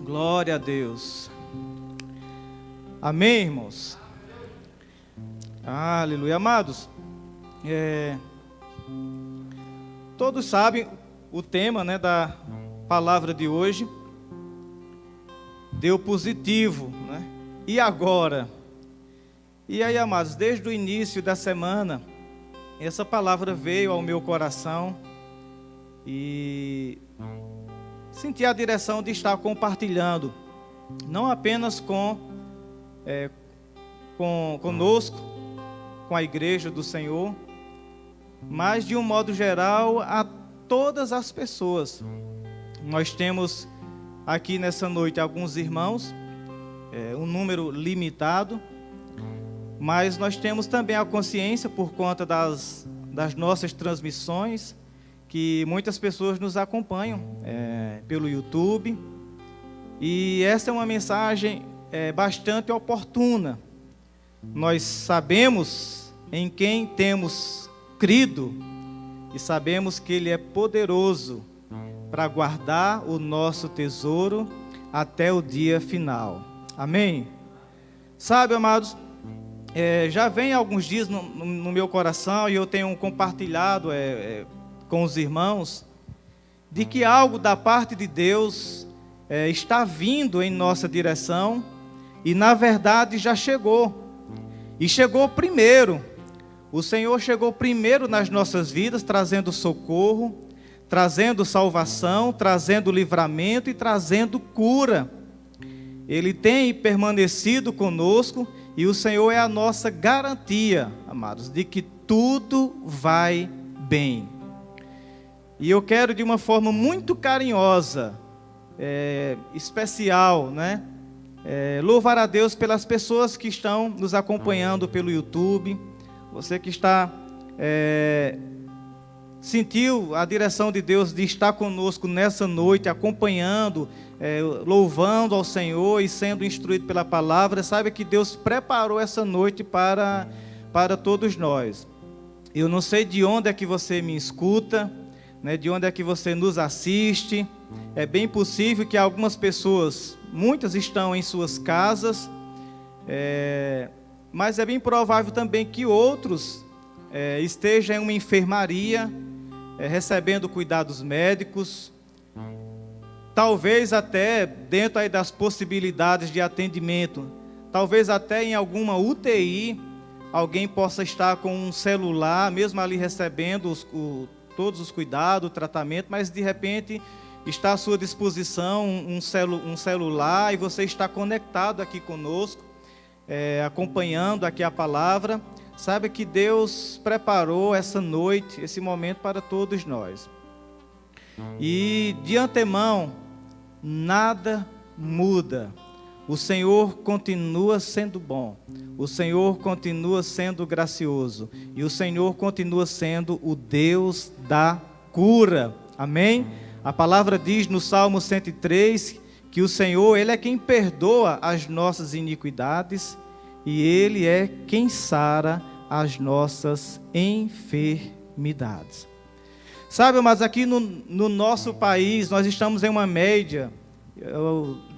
Glória a Deus. Amém, irmãos? Aleluia. Amados, todos sabem o tema, da palavra de hoje. Deu positivo, E agora? E aí, amados, desde o início da semana, essa palavra veio ao meu coração e senti a direção de estar compartilhando, não apenas conosco, com a igreja do Senhor, mas de um modo geral a todas as pessoas. Nós temos aqui nessa noite alguns irmãos, um número limitado, mas nós temos também a consciência, por conta das nossas transmissões, que muitas pessoas nos acompanham pelo YouTube, e essa é uma mensagem bastante oportuna. Nós sabemos em quem temos crido e sabemos que Ele é poderoso para guardar o nosso tesouro até o dia final. Amém? Sabe, amados, já vem alguns dias no meu coração, e eu tenho compartilhado com os irmãos, de que algo da parte de Deus está vindo em nossa direção, e na verdade já chegou, e chegou primeiro. O Senhor chegou primeiro nas nossas vidas, trazendo socorro, trazendo salvação, trazendo livramento e trazendo cura. Ele tem permanecido conosco, e o Senhor é a nossa garantia, amados, de que tudo vai bem. E eu quero, de uma forma muito carinhosa, especial, louvar a Deus pelas pessoas que estão nos acompanhando pelo YouTube. Você que sentiu a direção de Deus de estar conosco nessa noite, acompanhando, louvando ao Senhor e sendo instruído pela palavra, saiba que Deus preparou essa noite para todos nós. Eu não sei de onde é que você me escuta, de onde é que você nos assiste. É bem possível que algumas pessoas, muitas estão em suas casas, mas é bem provável também que outros estejam em uma enfermaria, recebendo cuidados médicos, talvez até dentro aí das possibilidades de atendimento, talvez até em alguma UTI, alguém possa estar com um celular, mesmo ali recebendo todos os cuidados, o tratamento, mas de repente está à sua disposição um celular, e você está conectado aqui conosco, acompanhando aqui a palavra. Sabe que Deus preparou essa noite, esse momento para todos nós. E de antemão, nada muda. O Senhor continua sendo bom, o Senhor continua sendo gracioso, e o Senhor continua sendo o Deus da cura. Amém? A palavra diz no Salmo 103 que o Senhor, Ele é quem perdoa as nossas iniquidades, e Ele é quem sara as nossas enfermidades. Sabe, mas aqui no nosso país, nós estamos em uma média,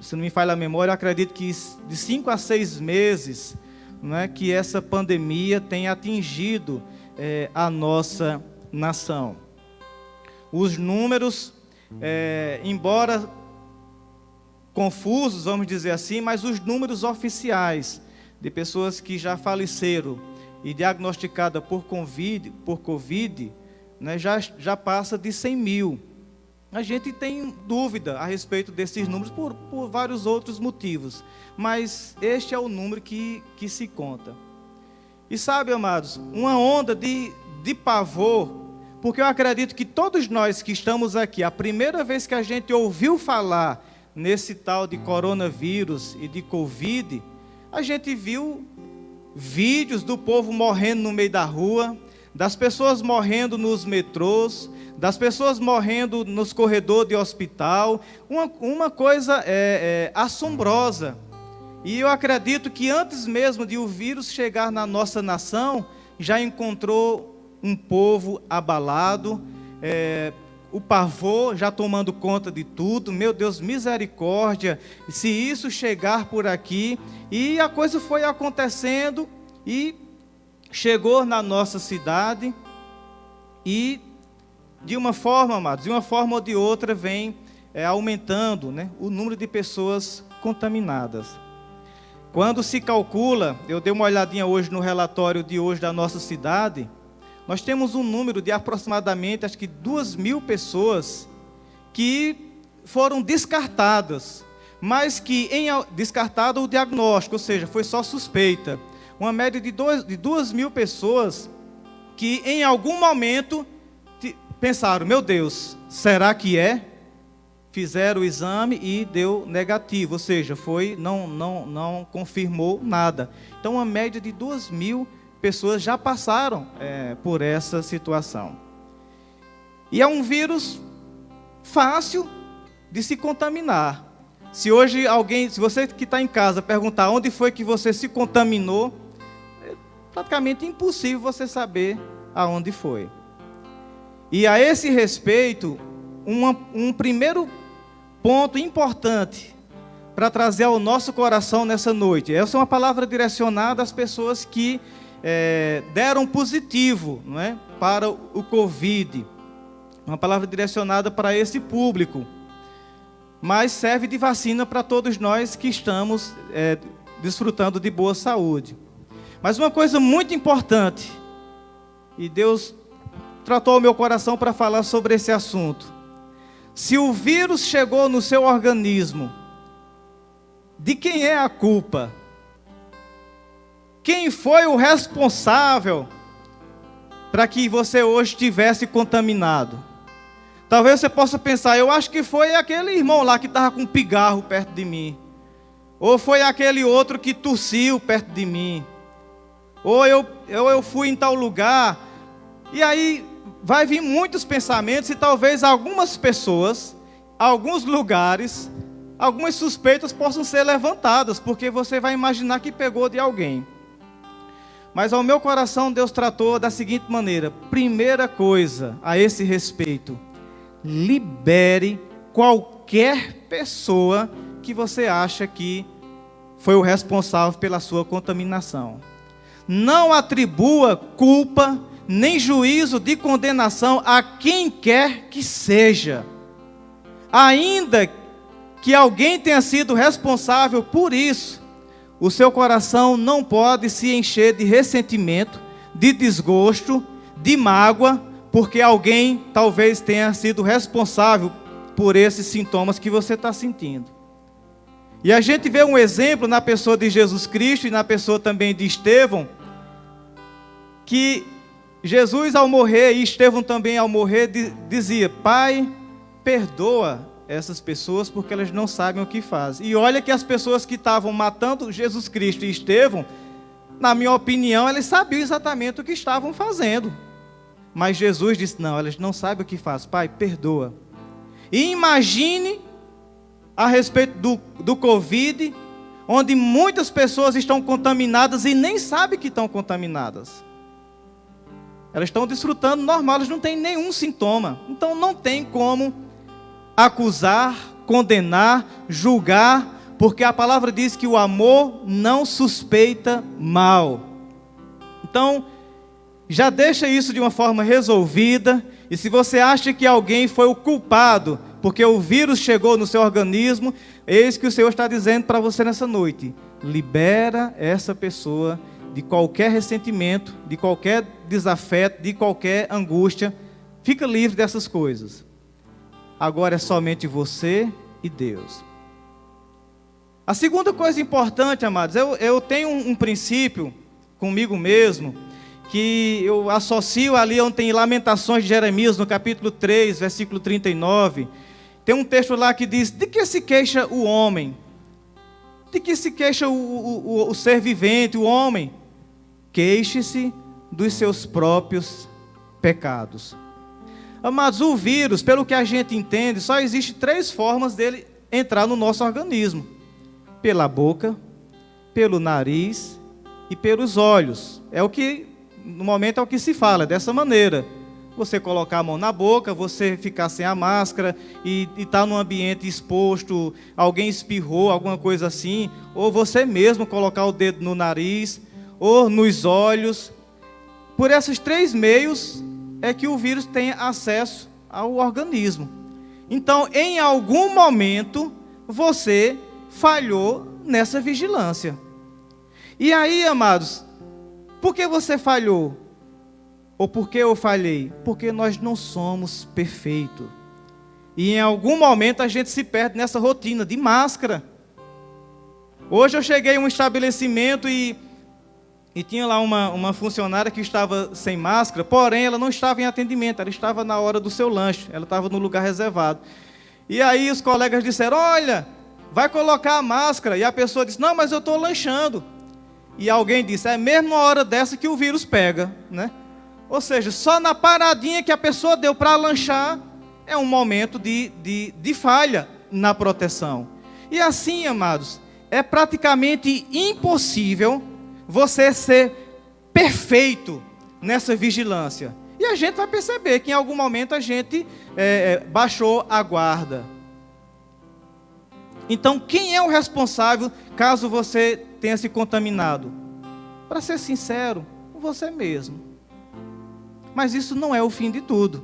se não me falha a memória, eu acredito que de 5 a 6 meses, que essa pandemia tem atingido a nossa nação. Os números, embora confusos, vamos dizer assim, mas os números oficiais de pessoas que já faleceram e diagnosticadas por Covid, já passa de 100 mil. A gente tem dúvida a respeito desses números por vários outros motivos, mas este é o número que se conta. E sabe, amados, uma onda de pavor, porque eu acredito que todos nós que estamos aqui, a primeira vez que a gente ouviu falar nesse tal de coronavírus e de Covid, a gente viu vídeos do povo morrendo no meio da rua, das pessoas morrendo nos metrôs, das pessoas morrendo nos corredores de hospital, uma coisa assombrosa. E eu acredito que antes mesmo de o vírus chegar na nossa nação, já encontrou um povo abalado, o pavor já tomando conta de tudo. Meu Deus, misericórdia, se isso chegar por aqui. E a coisa foi acontecendo e chegou na nossa cidade e de uma forma, amados, de uma forma ou de outra vem aumentando, né, o número de pessoas contaminadas. Quando se calcula, eu dei uma olhadinha hoje no relatório de hoje da nossa cidade, nós temos um número de aproximadamente, acho que 2.000 pessoas que foram descartadas, mas que descartado o diagnóstico, ou seja, foi só suspeita. Uma média de 2.000 pessoas que em algum momento pensaram, meu Deus, será que é? Fizeram o exame e deu negativo, ou seja, não confirmou nada. Então, uma média de 2.000 pessoas já passaram por essa situação. E é um vírus fácil de se contaminar. Se hoje se você que está em casa perguntar onde foi que você se contaminou, é praticamente impossível você saber aonde foi. E a esse respeito, um primeiro ponto importante para trazer ao nosso coração nessa noite. Essa é uma palavra direcionada às pessoas que deram positivo, não é, para o Covid. Uma palavra direcionada para esse público. Mas serve de vacina para todos nós que estamos desfrutando de boa saúde. Mas uma coisa muito importante, e Deus tratou o meu coração para falar sobre esse assunto. Se o vírus chegou no seu organismo, de quem é a culpa? Quem foi o responsável para que você hoje estivesse contaminado? Talvez você possa pensar, eu acho que foi aquele irmão lá que estava com um pigarro perto de mim. Ou foi aquele outro que tossiu perto de mim. Ou eu fui em tal lugar. E aí vai vir muitos pensamentos e talvez algumas pessoas, alguns lugares, algumas suspeitas possam ser levantadas, porque você vai imaginar que pegou de alguém. Mas ao meu coração Deus tratou da seguinte maneira: primeira coisa a esse respeito, libere qualquer pessoa que você acha que foi o responsável pela sua contaminação. Não atribua culpa nem juízo de condenação a quem quer que seja. Ainda que alguém tenha sido responsável por isso, o seu coração não pode se encher de ressentimento, de desgosto, de mágoa, porque alguém talvez tenha sido responsável por esses sintomas que você está sentindo. E a gente vê um exemplo na pessoa de Jesus Cristo e na pessoa também de Estevão, que Jesus ao morrer e Estevão também ao morrer dizia: Pai, perdoa essas pessoas porque elas não sabem o que fazem. E olha que as pessoas que estavam matando Jesus Cristo e Estevão, na minha opinião, elas sabiam exatamente o que estavam fazendo. Mas Jesus disse: não, elas não sabem o que fazem. Pai, perdoa. E imagine a respeito do Covid, onde muitas pessoas estão contaminadas e nem sabem que estão contaminadas. Elas estão desfrutando normal, elas não têm nenhum sintoma. Então não tem como acusar, condenar, julgar, porque a palavra diz que o amor não suspeita mal. Então, já deixa isso de uma forma resolvida. E se você acha que alguém foi o culpado, porque o vírus chegou no seu organismo, eis que o Senhor está dizendo para você nessa noite: libera essa pessoa de qualquer ressentimento, de qualquer desafeto, de qualquer angústia. Fica livre dessas coisas. Agora é somente você e Deus. A segunda coisa importante, amados, eu tenho um princípio comigo mesmo, que eu associo ali onde tem Lamentações de Jeremias, no capítulo 3, versículo 39. Tem um texto lá que diz: de que se queixa o homem? De que se queixa o ser vivente, o homem? Queixe-se dos seus próprios pecados. Amados, o vírus, pelo que a gente entende, só existe 3 formas dele entrar no nosso organismo: pela boca, pelo nariz e pelos olhos. No momento é o que se fala, dessa maneira. Você colocar a mão na boca, você ficar sem a máscara e estar num ambiente exposto, alguém espirrou, alguma coisa assim, ou você mesmo colocar o dedo no nariz, ou nos olhos. Por esses 3 meios é que o vírus tem acesso ao organismo. Então, em algum momento, você falhou nessa vigilância. E aí, amados, por que você falhou? Ou por que eu falhei? Porque nós não somos perfeitos. E em algum momento a gente se perde nessa rotina de máscara. Hoje eu cheguei a um estabelecimento e tinha lá uma funcionária que estava sem máscara, porém ela não estava em atendimento, ela estava na hora do seu lanche, ela estava no lugar reservado. E aí os colegas disseram, olha, vai colocar a máscara. E a pessoa disse, não, mas eu estou lanchando. E alguém disse, é mesmo na hora dessa que o vírus pega, né? Ou seja, só na paradinha que a pessoa deu para lanchar, é um momento de falha na proteção. E assim, amados, é praticamente impossível você ser perfeito nessa vigilância. E a gente vai perceber que em algum momento a gente baixou a guarda. Então, quem é o responsável caso você tenha se contaminado? Para ser sincero, você mesmo. Mas isso não é o fim de tudo.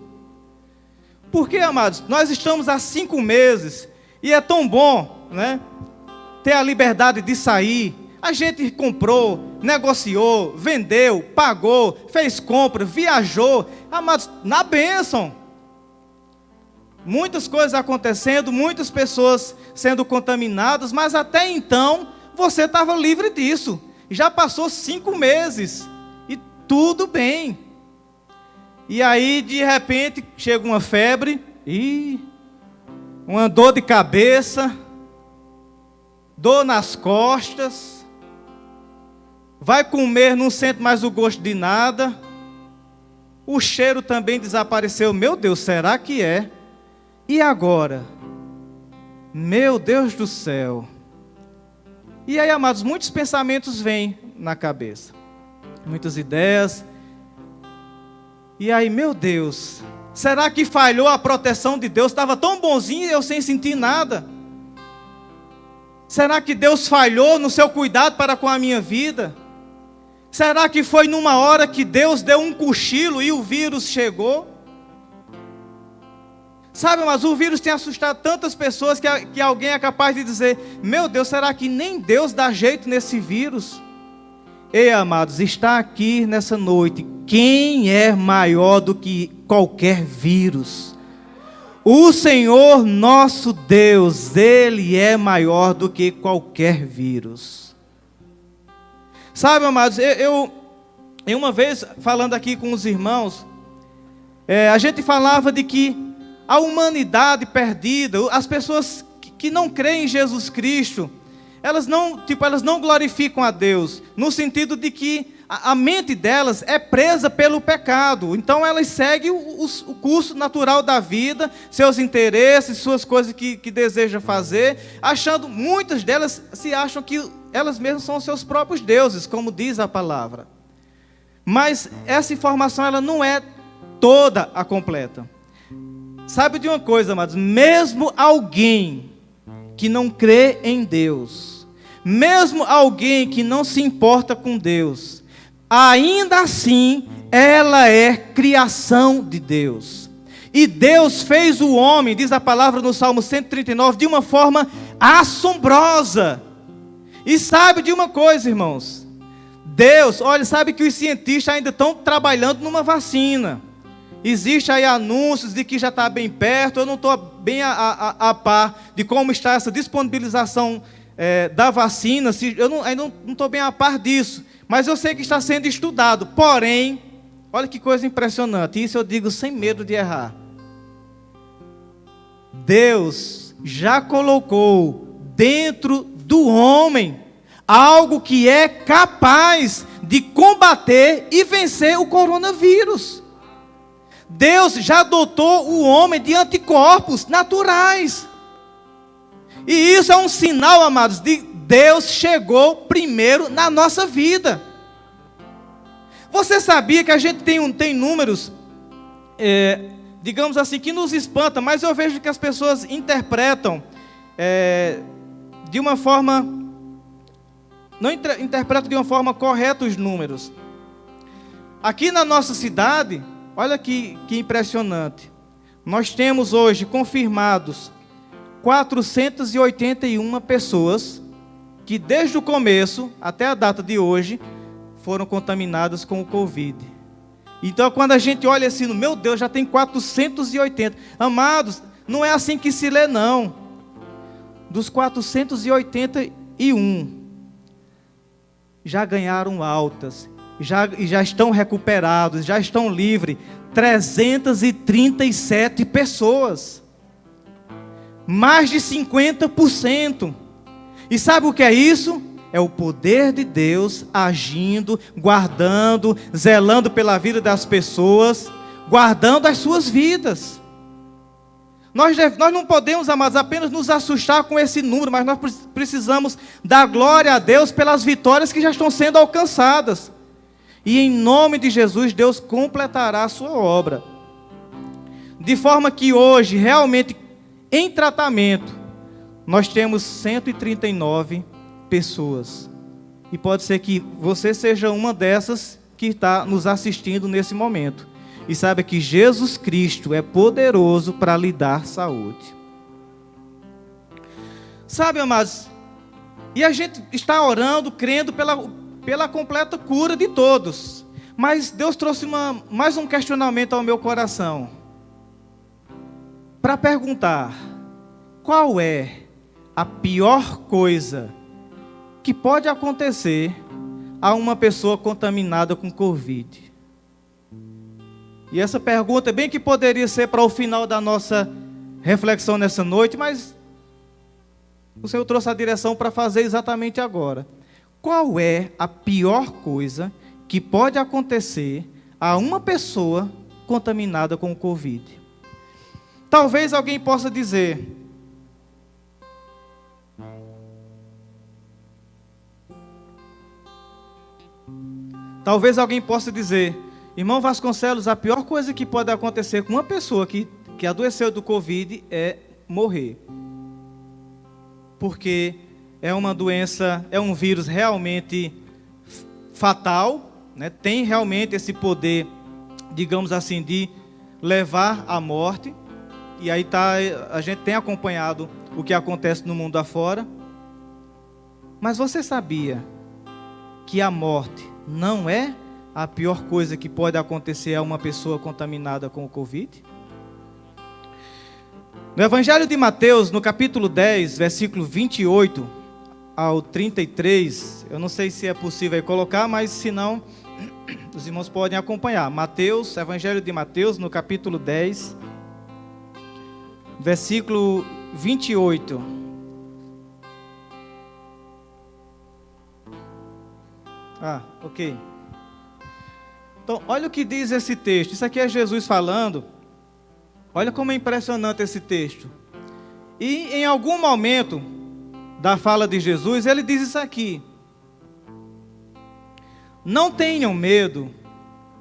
Porque, amados, nós estamos há 5 meses e é tão bom, né, ter a liberdade de sair. A gente comprou, negociou, vendeu, pagou, fez compra, viajou. Amados, na bênção. Muitas coisas acontecendo, muitas pessoas sendo contaminadas, mas até então você estava livre disso. Já passou 5 meses e tudo bem. E aí, de repente, chega uma febre, uma dor de cabeça, dor nas costas, vai comer, não sente mais o gosto de nada, o cheiro também desapareceu. Meu Deus, será que é? E agora? Meu Deus do céu. E aí, amados, muitos pensamentos vêm na cabeça, muitas ideias. E aí, meu Deus, será que falhou a proteção de Deus? Estava tão bonzinho e eu sem sentir nada. Será que Deus falhou no seu cuidado para com a minha vida? Será que foi numa hora que Deus deu um cochilo e o vírus chegou? Sabe, mas o vírus tem assustado tantas pessoas que alguém é capaz de dizer, meu Deus, será que nem Deus dá jeito nesse vírus? Ei, amados, está aqui nessa noite, quem é maior do que qualquer vírus? O Senhor nosso Deus, Ele é maior do que qualquer vírus. Sabe, amados, eu uma vez, falando aqui com os irmãos, a gente falava de que a humanidade perdida, as pessoas que não creem em Jesus Cristo, elas não glorificam a Deus, no sentido de que a mente delas é presa pelo pecado. Então elas seguem o curso natural da vida, seus interesses, suas coisas que desejam fazer, achando, muitas delas se acham que elas mesmas são os seus próprios deuses, como diz a palavra. Mas essa informação ela não é toda a completa. Sabe de uma coisa, amados? Mesmo alguém que não crê em Deus, mesmo alguém que não se importa com Deus, ainda assim, ela é criação de Deus. E Deus fez o homem, diz a palavra no Salmo 139, de uma forma assombrosa. E sabe de uma coisa, irmãos? Deus, olha, sabe que os cientistas ainda estão trabalhando numa vacina. Existem aí anúncios de que já está bem perto. Eu não estou bem a par de como está essa disponibilização da vacina. Ainda não estou bem a par disso. Mas eu sei que está sendo estudado. Porém, olha que coisa impressionante. Isso eu digo sem medo de errar. Deus já colocou dentro do homem algo que é capaz de combater e vencer o coronavírus. Deus já dotou o homem de anticorpos naturais. E isso é um sinal, amados, de Deus chegou primeiro na nossa vida. Você sabia que a gente tem números digamos assim, que nos espanta, mas eu vejo que as pessoas interpretam de uma forma, não interpretam de uma forma correta os números. Aqui na nossa cidade, olha que impressionante, nós temos hoje confirmados 481 pessoas que desde o começo até a data de hoje foram contaminadas com o Covid. Então quando a gente olha assim, meu Deus, já tem 480. Amados, não é assim que se lê não. Dos 481, já ganharam altas, já estão recuperados, já estão livres, 337 pessoas. Mais de 50%. E sabe o que é isso? É o poder de Deus agindo, guardando, zelando pela vida das pessoas, guardando as suas vidas. Nós não podemos, amados, apenas nos assustar com esse número, mas nós precisamos dar glória a Deus pelas vitórias que já estão sendo alcançadas. E em nome de Jesus, Deus completará a sua obra. De forma que hoje, realmente, em tratamento, nós temos 139 pessoas. E pode ser que você seja uma dessas que está nos assistindo nesse momento. E saiba que Jesus Cristo é poderoso para lhe dar saúde. Sabe, amados, e a gente está orando, crendo pela completa cura de todos. Mas Deus trouxe mais um questionamento ao meu coração. Para perguntar, qual é a pior coisa que pode acontecer a uma pessoa contaminada com Covid? E essa pergunta bem que poderia ser para o final da nossa reflexão nessa noite, mas o Senhor trouxe a direção para fazer exatamente agora. Qual é a pior coisa que pode acontecer a uma pessoa contaminada com o Covid? Talvez alguém possa dizer: irmão Vasconcelos, a pior coisa que pode acontecer com uma pessoa que adoeceu do Covid é morrer. Porque é uma doença, é um vírus realmente fatal, né? Tem realmente esse poder, digamos assim, de levar à morte. E aí a gente tem acompanhado o que acontece no mundo afora. Mas você sabia que a morte não é a pior coisa que pode acontecer a uma pessoa contaminada com o Covid? No Evangelho de Mateus, no capítulo 10, versículo 28 ao 33, eu não sei se é possível aí colocar, mas se não, os irmãos podem acompanhar. Mateus, Evangelho de Mateus, no capítulo 10, versículo 28. Ok. Então, olha o que diz esse texto. Isso aqui é Jesus falando. Olha como é impressionante esse texto. E em algum momento da fala de Jesus, ele diz isso aqui: não tenham medo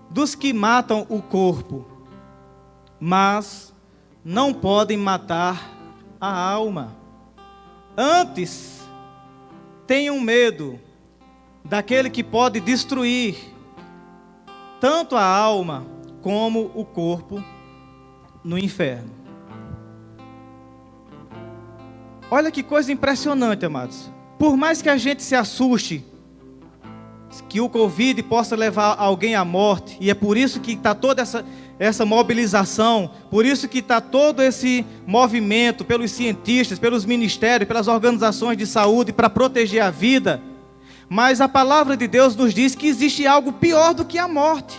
dos que matam o corpo, mas não podem matar a alma. Antes, tenham medo daquele que pode destruir tanto a alma como o corpo no inferno. Olha que coisa impressionante, amados. Por mais que a gente se assuste que o Covid possa levar alguém à morte, e é por isso que está toda essa mobilização, por isso que está todo esse movimento pelos cientistas, pelos ministérios, pelas organizações de saúde para proteger a vida. Mas a palavra de Deus nos diz que existe algo pior do que a morte.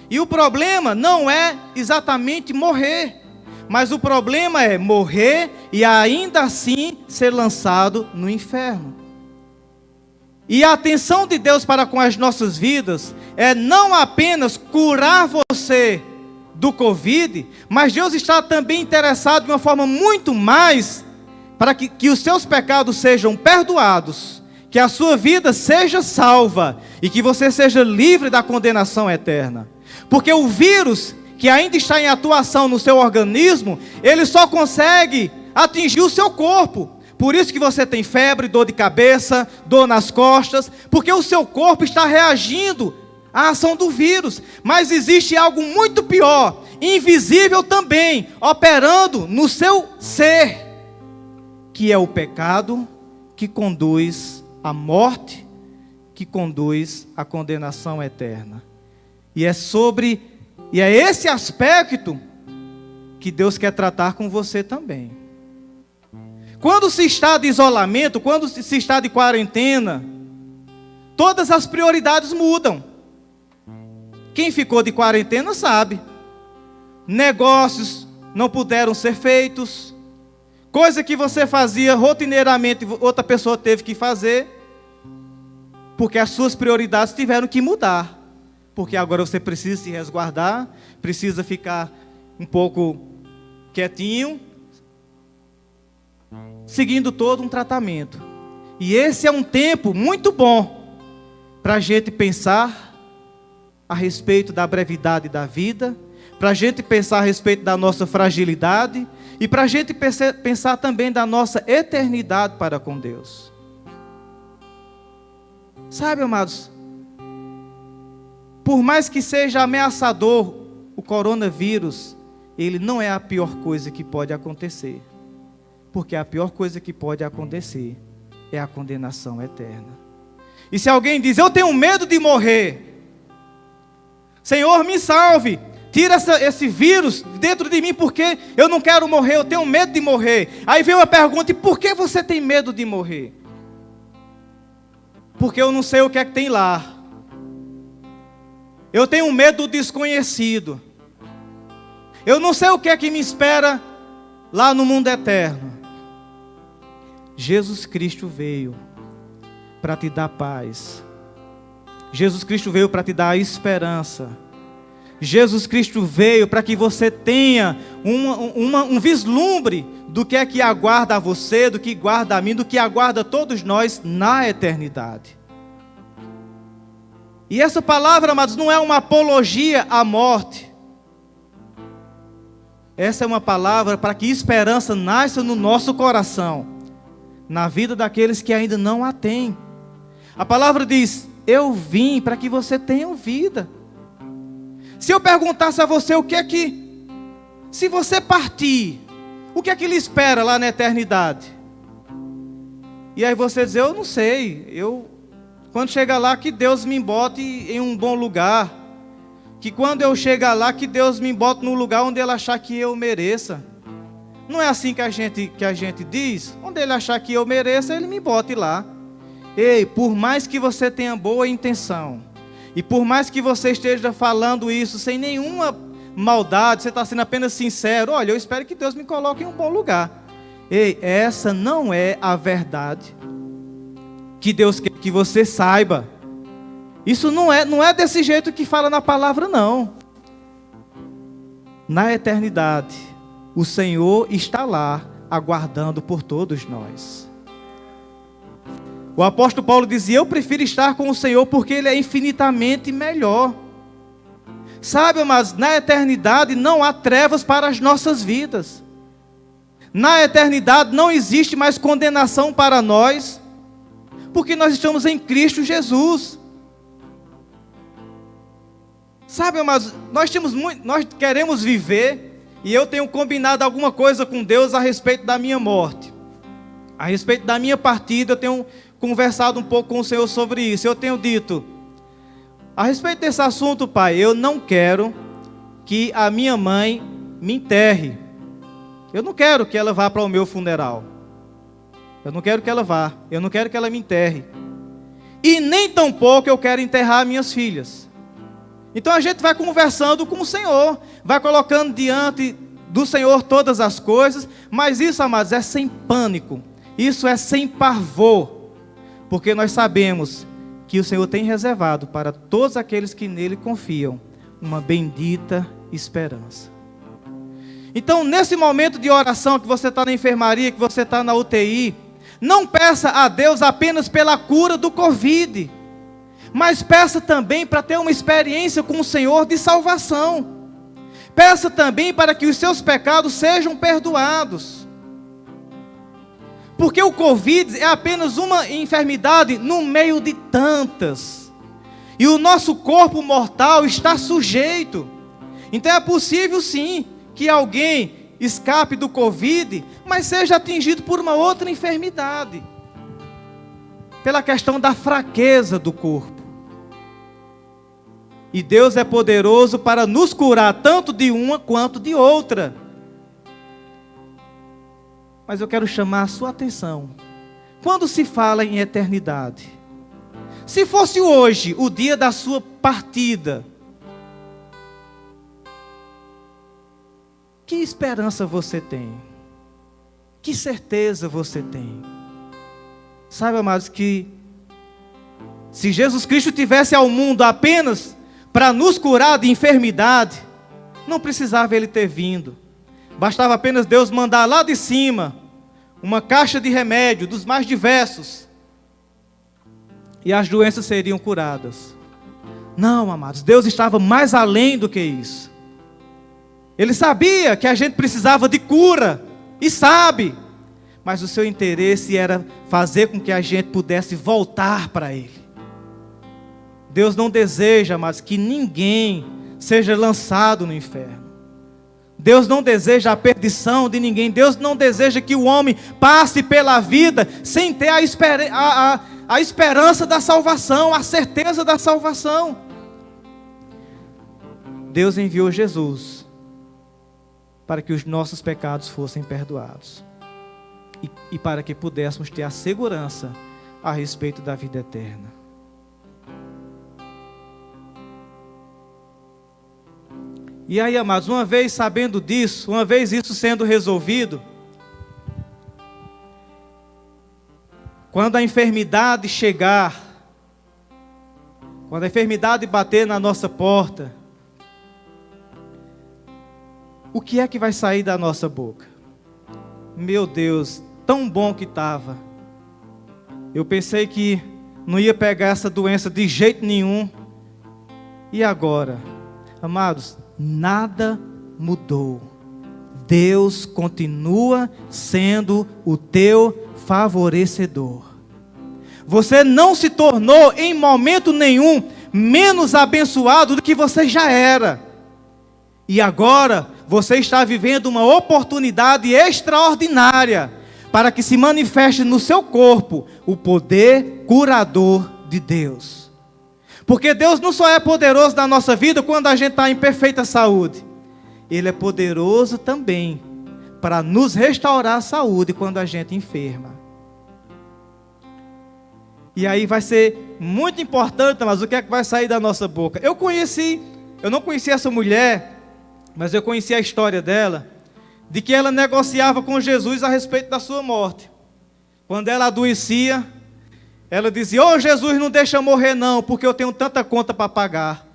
E o problema não é exatamente morrer, mas o problema é morrer e ainda assim ser lançado no inferno. E a atenção de Deus para com as nossas vidas é não apenas curar você do Covid, mas Deus está também interessado de uma forma muito mais para que os seus pecados sejam perdoados, que a sua vida seja salva e que você seja livre da condenação eterna. Porque o vírus que ainda está em atuação no seu organismo, ele só consegue atingir o seu corpo. Por isso que você tem febre, dor de cabeça, dor nas costas, porque o seu corpo está reagindo à ação do vírus. Mas existe algo muito pior, invisível também, operando no seu ser, que é o pecado, que conduz à morte, que conduz à condenação eterna. E é esse aspecto que Deus quer tratar com você também. Quando se está de isolamento, quando se está de quarentena, todas as prioridades mudam. Quem ficou de quarentena sabe. Negócios não puderam ser feitos. Coisa que você fazia rotineiramente, outra pessoa teve que fazer. Porque as suas prioridades tiveram que mudar. Porque agora você precisa se resguardar, precisa ficar um pouco quietinho, seguindo todo um tratamento. E esse é um tempo muito bom para a gente pensar a respeito da brevidade da vida, para a gente pensar a respeito da nossa fragilidade e para a gente pensar também da nossa eternidade para com Deus. Sabe, amados, por mais que seja ameaçador o coronavírus, ele não é a pior coisa que pode acontecer. Porque a pior coisa que pode acontecer é a condenação eterna. E se alguém diz, eu tenho medo de morrer, Senhor, me salve, tira esse vírus dentro de mim, porque eu não quero morrer, eu tenho medo de morrer. Aí vem uma pergunta, e por que você tem medo de morrer? Porque eu não sei o que é que tem lá. Eu tenho medo do desconhecido. Eu não sei o que é que me espera lá no mundo eterno. Jesus Cristo veio para te dar paz. Jesus Cristo veio para te dar esperança. Jesus Cristo veio para que você tenha um vislumbre do que é que aguarda a você, do que guarda a mim, do que aguarda a todos nós na eternidade. E essa palavra, amados, não é uma apologia à morte. Essa é uma palavra para que esperança nasça no nosso coração, na vida daqueles que ainda não a têm. A palavra diz, eu vim para que você tenha vida. Se eu perguntasse a você se você partir, o que é que lhe espera lá na eternidade? E aí você diz, eu não sei, quando chegar lá que Deus me bote em um bom lugar, que quando eu chegar lá que Deus me bote no lugar onde Ele achar que eu mereça. Não é assim que a gente diz? Onde Ele achar que eu mereça, Ele me bote lá. Ei, por mais que você tenha boa intenção, e por mais que você esteja falando isso sem nenhuma maldade, você está sendo apenas sincero, olha, eu espero que Deus me coloque em um bom lugar. Ei, essa não é a verdade que Deus quer que você saiba. Isso não é desse jeito que fala na palavra, não. Na eternidade, o Senhor está lá, aguardando por todos nós. O apóstolo Paulo dizia, eu prefiro estar com o Senhor porque Ele é infinitamente melhor. Sabe, mas na eternidade não há trevas para as nossas vidas. Na eternidade não existe mais condenação para nós, porque nós estamos em Cristo Jesus. Sabe, mas nós queremos viver, e eu tenho combinado alguma coisa com Deus a respeito da minha morte. A respeito da minha partida, eu tenho conversado um pouco com o Senhor sobre isso. Eu tenho dito, a respeito desse assunto, Pai, eu não quero que a minha mãe me enterre. Eu não quero que ela vá para o meu funeral. Eu não quero que ela vá. Eu não quero que ela me enterre. E nem tampouco eu quero enterrar minhas filhas. Então a gente vai conversando com o Senhor, vai colocando diante do Senhor todas as coisas, mas isso, amados, é sem pânico. Isso é sem pavor. Porque nós sabemos que o Senhor tem reservado para todos aqueles que nele confiam uma bendita esperança. Então, nesse momento de oração que você está na enfermaria, que você está na UTI, não peça a Deus apenas pela cura do Covid, mas peça também para ter uma experiência com o Senhor de salvação. Peça também para que os seus pecados sejam perdoados. Porque o Covid é apenas uma enfermidade no meio de tantas. E o nosso corpo mortal está sujeito. Então é possível sim que alguém escape do Covid, mas seja atingido por uma outra enfermidade. Pela questão da fraqueza do corpo. E Deus é poderoso para nos curar tanto de uma quanto de outra. Mas eu quero chamar a sua atenção. Quando se fala em eternidade, se fosse hoje o dia da sua partida, que esperança você tem? Que certeza você tem? Saiba, amados, que se Jesus Cristo tivesse ao mundo apenas para nos curar de enfermidade, não precisava Ele ter vindo. Bastava apenas Deus mandar lá de cima uma caixa de remédio dos mais diversos e as doenças seriam curadas. Não, amados, Deus estava mais além do que isso. Ele sabia que a gente precisava de cura, e sabe, mas o seu interesse era fazer com que a gente pudesse voltar para Ele. Deus não deseja, amados, que ninguém seja lançado no inferno. Deus não deseja a perdição de ninguém. Deus não deseja que o homem passe pela vida sem ter a esperança da salvação, a certeza da salvação. Deus enviou Jesus para que os nossos pecados fossem perdoados e para que pudéssemos ter a segurança a respeito da vida eterna. E aí, amados, uma vez sabendo disso, uma vez isso sendo resolvido, quando a enfermidade chegar, quando a enfermidade bater na nossa porta, o que é que vai sair da nossa boca? Meu Deus, tão bom que estava. Eu pensei que não ia pegar essa doença de jeito nenhum. E agora? Amados, nada mudou. Deus continua sendo o teu favorecedor. Você não se tornou em momento nenhum menos abençoado do que você já era. E agora você está vivendo uma oportunidade extraordinária para que se manifeste no seu corpo o poder curador de Deus. Porque Deus não só é poderoso na nossa vida quando a gente está em perfeita saúde. Ele é poderoso também para nos restaurar a saúde quando a gente enferma. E aí vai ser muito importante, mas o que é que vai sair da nossa boca? Eu não conheci essa mulher, mas eu conheci a história dela, de que ela negociava com Jesus a respeito da sua morte. Quando ela adoecia, ela dizia: "Ô Jesus, não deixa eu morrer não, porque eu tenho tanta conta para pagar.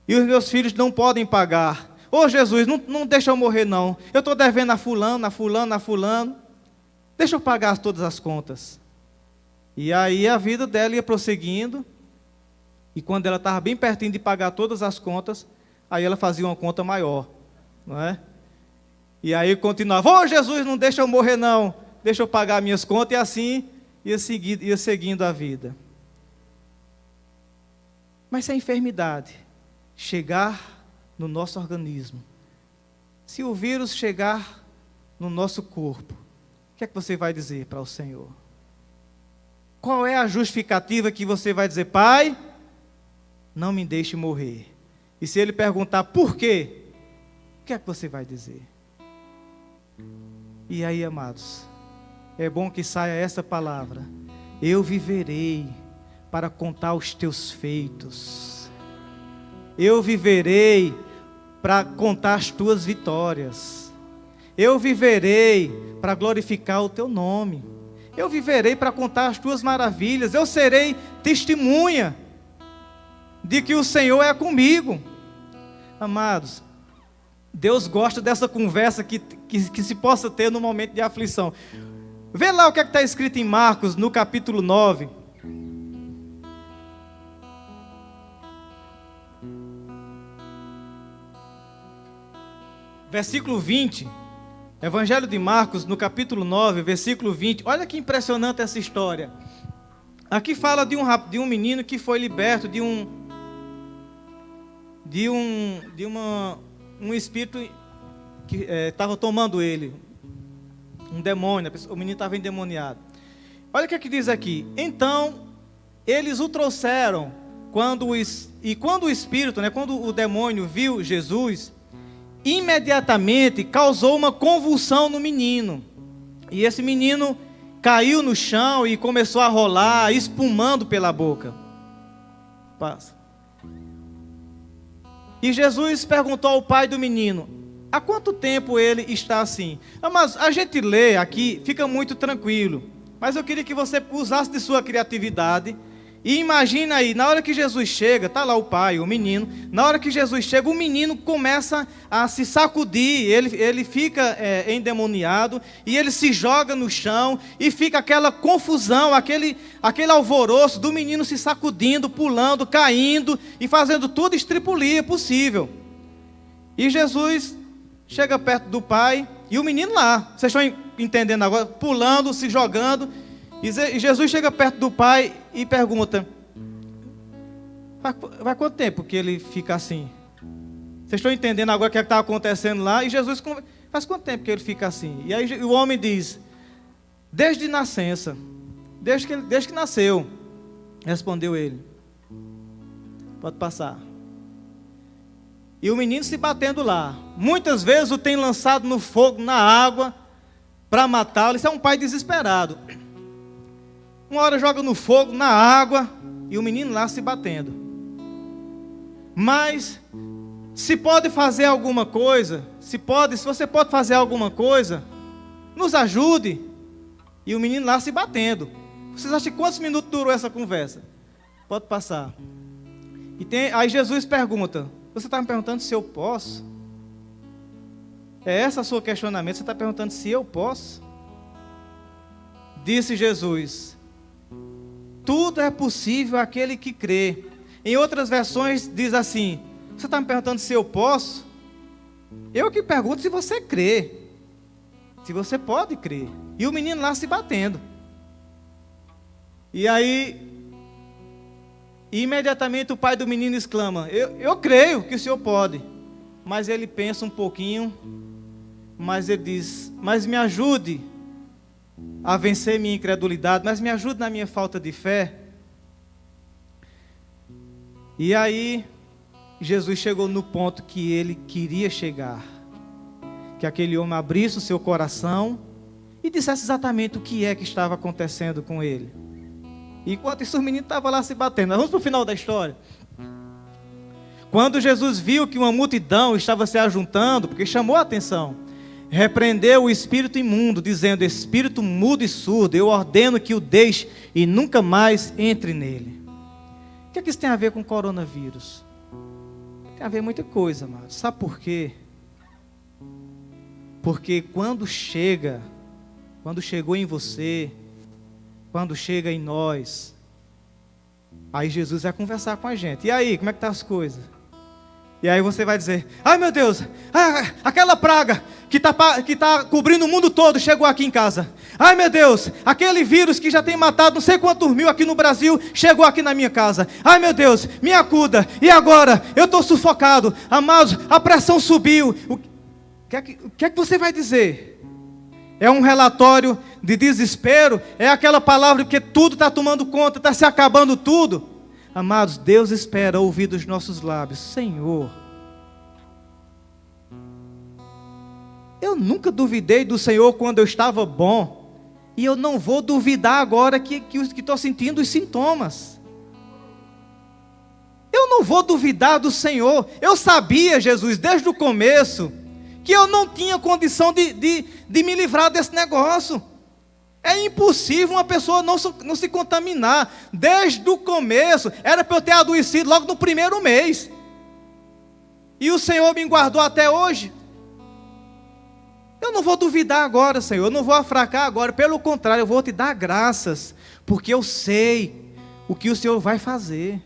E os meus filhos não podem pagar. Ô Jesus, não deixa eu morrer não. Eu estou devendo a fulano, a fulano, a fulano. Deixa eu pagar todas as contas." E aí a vida dela ia prosseguindo. E quando ela estava bem pertinho de pagar todas as contas, aí ela fazia uma conta maior, não é? E aí continuava: "Ô Jesus, não deixa eu morrer não. Deixa eu pagar minhas contas." E assim ia seguindo a vida. Mas se a enfermidade chegar no nosso organismo, se o vírus chegar no nosso corpo, o que é que você vai dizer para o Senhor? Qual é a justificativa que você vai dizer? Pai, não me deixe morrer. E se ele perguntar por quê, o que é que você vai dizer? E aí, amados, é bom que saia essa palavra: eu viverei para contar os teus feitos. Eu viverei para contar as tuas vitórias. Eu viverei para glorificar o teu nome. Eu viverei para contar as tuas maravilhas. Eu serei testemunha de que o Senhor é comigo. Amados, Deus gosta dessa conversa que se possa ter no momento de aflição. Vê lá o que está escrito em Marcos, no capítulo 9. versículo 20, Evangelho de Marcos, no capítulo 9, versículo 20. Olha que impressionante essa história. Aqui fala de um menino que foi liberto de um espírito que estava tomando ele, um demônio, o menino estava endemoniado. Olha o que diz aqui. Então, eles o trouxeram, quando o espírito, quando o demônio viu Jesus, imediatamente causou uma convulsão no menino. E esse menino caiu no chão e começou a rolar, espumando pela boca. Passa. E Jesus perguntou ao pai do menino: há quanto tempo ele está assim? Mas a gente lê aqui, fica muito tranquilo. Mas eu queria que você usasse de sua criatividade. E imagina aí, na hora que Jesus chega, está lá o pai, o menino. Na hora que Jesus chega, o menino começa a se sacudir. Ele fica endemoniado. E ele se joga no chão. E fica aquela confusão, aquele alvoroço do menino se sacudindo, pulando, caindo. E fazendo tudo estripulia possível. E Jesus chega perto do pai. E o menino lá, vocês estão entendendo agora? Pulando, se jogando. E Jesus chega perto do pai e pergunta: vai quanto tempo que ele fica assim? Vocês estão entendendo agora o que está acontecendo lá? E Jesus, faz quanto tempo que ele fica assim? E aí o homem diz: desde nascença, desde que nasceu. Respondeu ele. Pode passar. E o menino se batendo lá. Muitas vezes o tem lançado no fogo, na água, para matá-lo. Isso é um pai desesperado. Uma hora joga no fogo, na água, e o menino lá se batendo. Mas, se pode fazer alguma coisa, se você pode fazer alguma coisa, nos ajude. E o menino lá se batendo. Vocês acham que quantos minutos durou essa conversa? Pode passar. Aí Jesus pergunta: você está me perguntando se eu posso? É esse o seu questionamento? Você está perguntando se eu posso? Disse Jesus: tudo é possível àquele que crê. Em outras versões diz assim: você está me perguntando se eu posso? Eu que pergunto se você crê. Se você pode crer. E o menino lá se batendo. E aí, imediatamente o pai do menino exclama: eu creio que o senhor pode. Mas ele pensa um pouquinho, mas ele diz: mas me ajude a vencer minha incredulidade, mas me ajude na minha falta de fé. E aí, Jesus chegou no ponto que ele queria chegar. Que aquele homem abrisse o seu coração e dissesse exatamente o que é que estava acontecendo com ele. Enquanto isso, o menino estava lá se batendo. Vamos para o final da história. Quando Jesus viu que uma multidão estava se ajuntando, porque chamou a atenção, repreendeu o espírito imundo, dizendo: espírito mudo e surdo, eu ordeno que o deixe e nunca mais entre nele. O que é que isso tem a ver com o coronavírus? Tem a ver muita coisa, amados. Sabe por quê? Porque quando chegou em você, quando chega em nós, aí Jesus vai conversar com a gente. E aí, como é que estão as coisas? E aí você vai dizer: ai meu Deus, aquela praga que tá cobrindo o mundo todo chegou aqui em casa. Ai meu Deus, aquele vírus que já tem matado não sei quantos mil aqui no Brasil chegou aqui na minha casa. Ai meu Deus, me acuda. E agora? Eu estou sufocado. Amados, a pressão subiu. O que é que você vai dizer? É um relatório de desespero? É aquela palavra porque tudo está tomando conta, está se acabando tudo? Amados, Deus espera ouvir dos nossos lábios: Senhor, eu nunca duvidei do Senhor quando eu estava bom, e eu não vou duvidar agora que estou sentindo os sintomas. Eu não vou duvidar do Senhor. Eu sabia, Jesus, desde o começo, que eu não tinha condição de me livrar desse negócio. É impossível uma pessoa não se contaminar. Desde o começo, era para eu ter adoecido logo no primeiro mês. E o Senhor me guardou até hoje. Eu não vou duvidar agora, Senhor. Eu não vou afracar agora. Pelo contrário, eu vou te dar graças. Porque eu sei o que o Senhor vai fazer.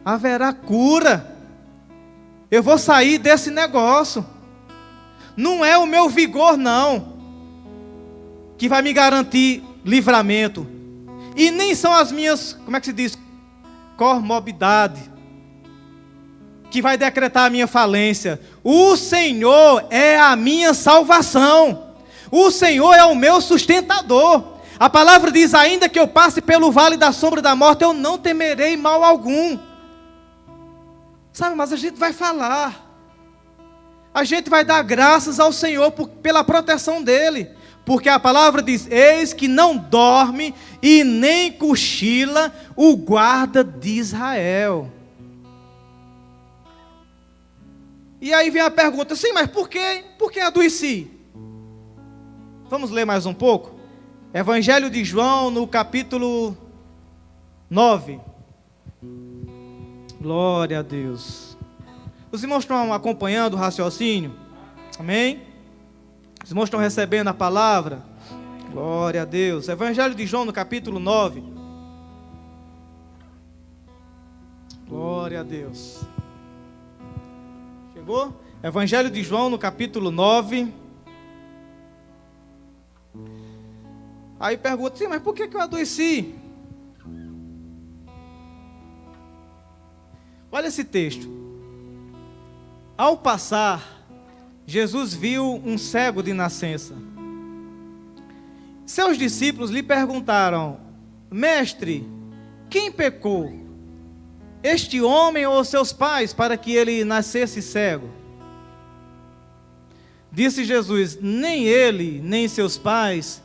Haverá cura. Eu vou sair desse negócio. Não é o meu vigor, não, que vai me garantir livramento. E nem são as minhas, como é que se diz? Comorbidade, que vai decretar a minha falência. O Senhor é a minha salvação. O Senhor é o meu sustentador. A palavra diz: ainda que eu passe pelo vale da sombra da morte, eu não temerei mal algum. Sabe, mas a gente vai falar. A gente vai dar graças ao Senhor pela proteção dEle. Porque a palavra diz: eis que não dorme e nem cochila o guarda de Israel. E aí vem a pergunta: sim, mas por que adoeci? Vamos ler mais um pouco? Evangelho de João, no capítulo 9. Glória a Deus. Os irmãos estão acompanhando o raciocínio? Amém? Os irmãos estão recebendo a palavra? Glória a Deus. Evangelho de João, no capítulo 9. Glória a Deus. Chegou? Evangelho de João, no capítulo 9. Aí pergunta: sim, mas por que eu adoeci? Olha esse texto. Ao passar, Jesus viu um cego de nascença. Seus discípulos lhe perguntaram: mestre, quem pecou? Este homem ou seus pais, para que ele nascesse cego? Disse Jesus: nem ele, nem seus pais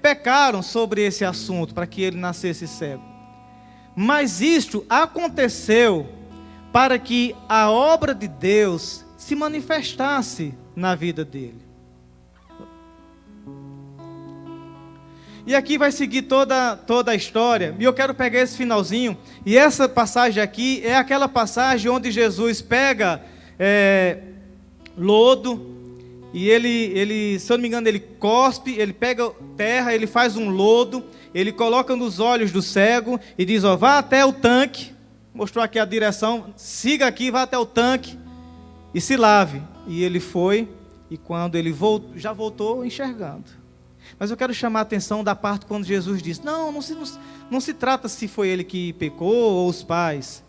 pecaram sobre esse assunto, para que ele nascesse cego. Mas isto aconteceu para que a obra de Deus se manifestasse na vida dele. E aqui vai seguir toda a história, e eu quero pegar esse finalzinho, e essa passagem aqui é aquela passagem onde Jesus pega lodo, e ele, se eu não me engano, ele cospe, ele pega terra, ele faz um lodo, ele coloca nos olhos do cego, e diz: ó, vá até o tanque, mostrou aqui a direção, siga aqui, vá até o tanque, e se lave. E ele foi, e quando ele voltou, já voltou enxergando. Mas eu quero chamar a atenção da parte quando Jesus diz: não se trata se foi ele que pecou ou os pais.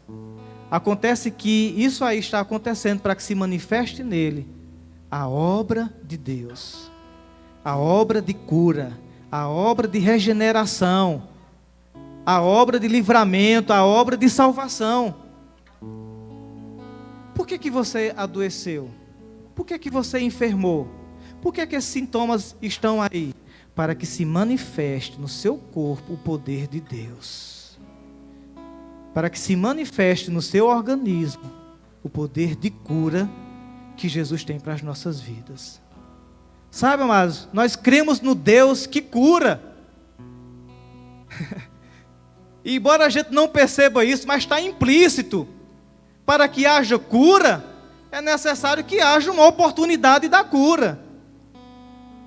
Acontece que isso aí está acontecendo para que se manifeste nele a obra de Deus, a obra de cura, a obra de regeneração, a obra de livramento, a obra de salvação. Por que você adoeceu? Por que você enfermou? Por que esses sintomas estão aí? Para que se manifeste no seu corpo o poder de Deus. Para que se manifeste no seu organismo o poder de cura que Jesus tem para as nossas vidas. Sabe, amados, nós cremos no Deus que cura. E embora a gente não perceba isso, mas está implícito. Para que haja cura, é necessário que haja uma oportunidade da cura.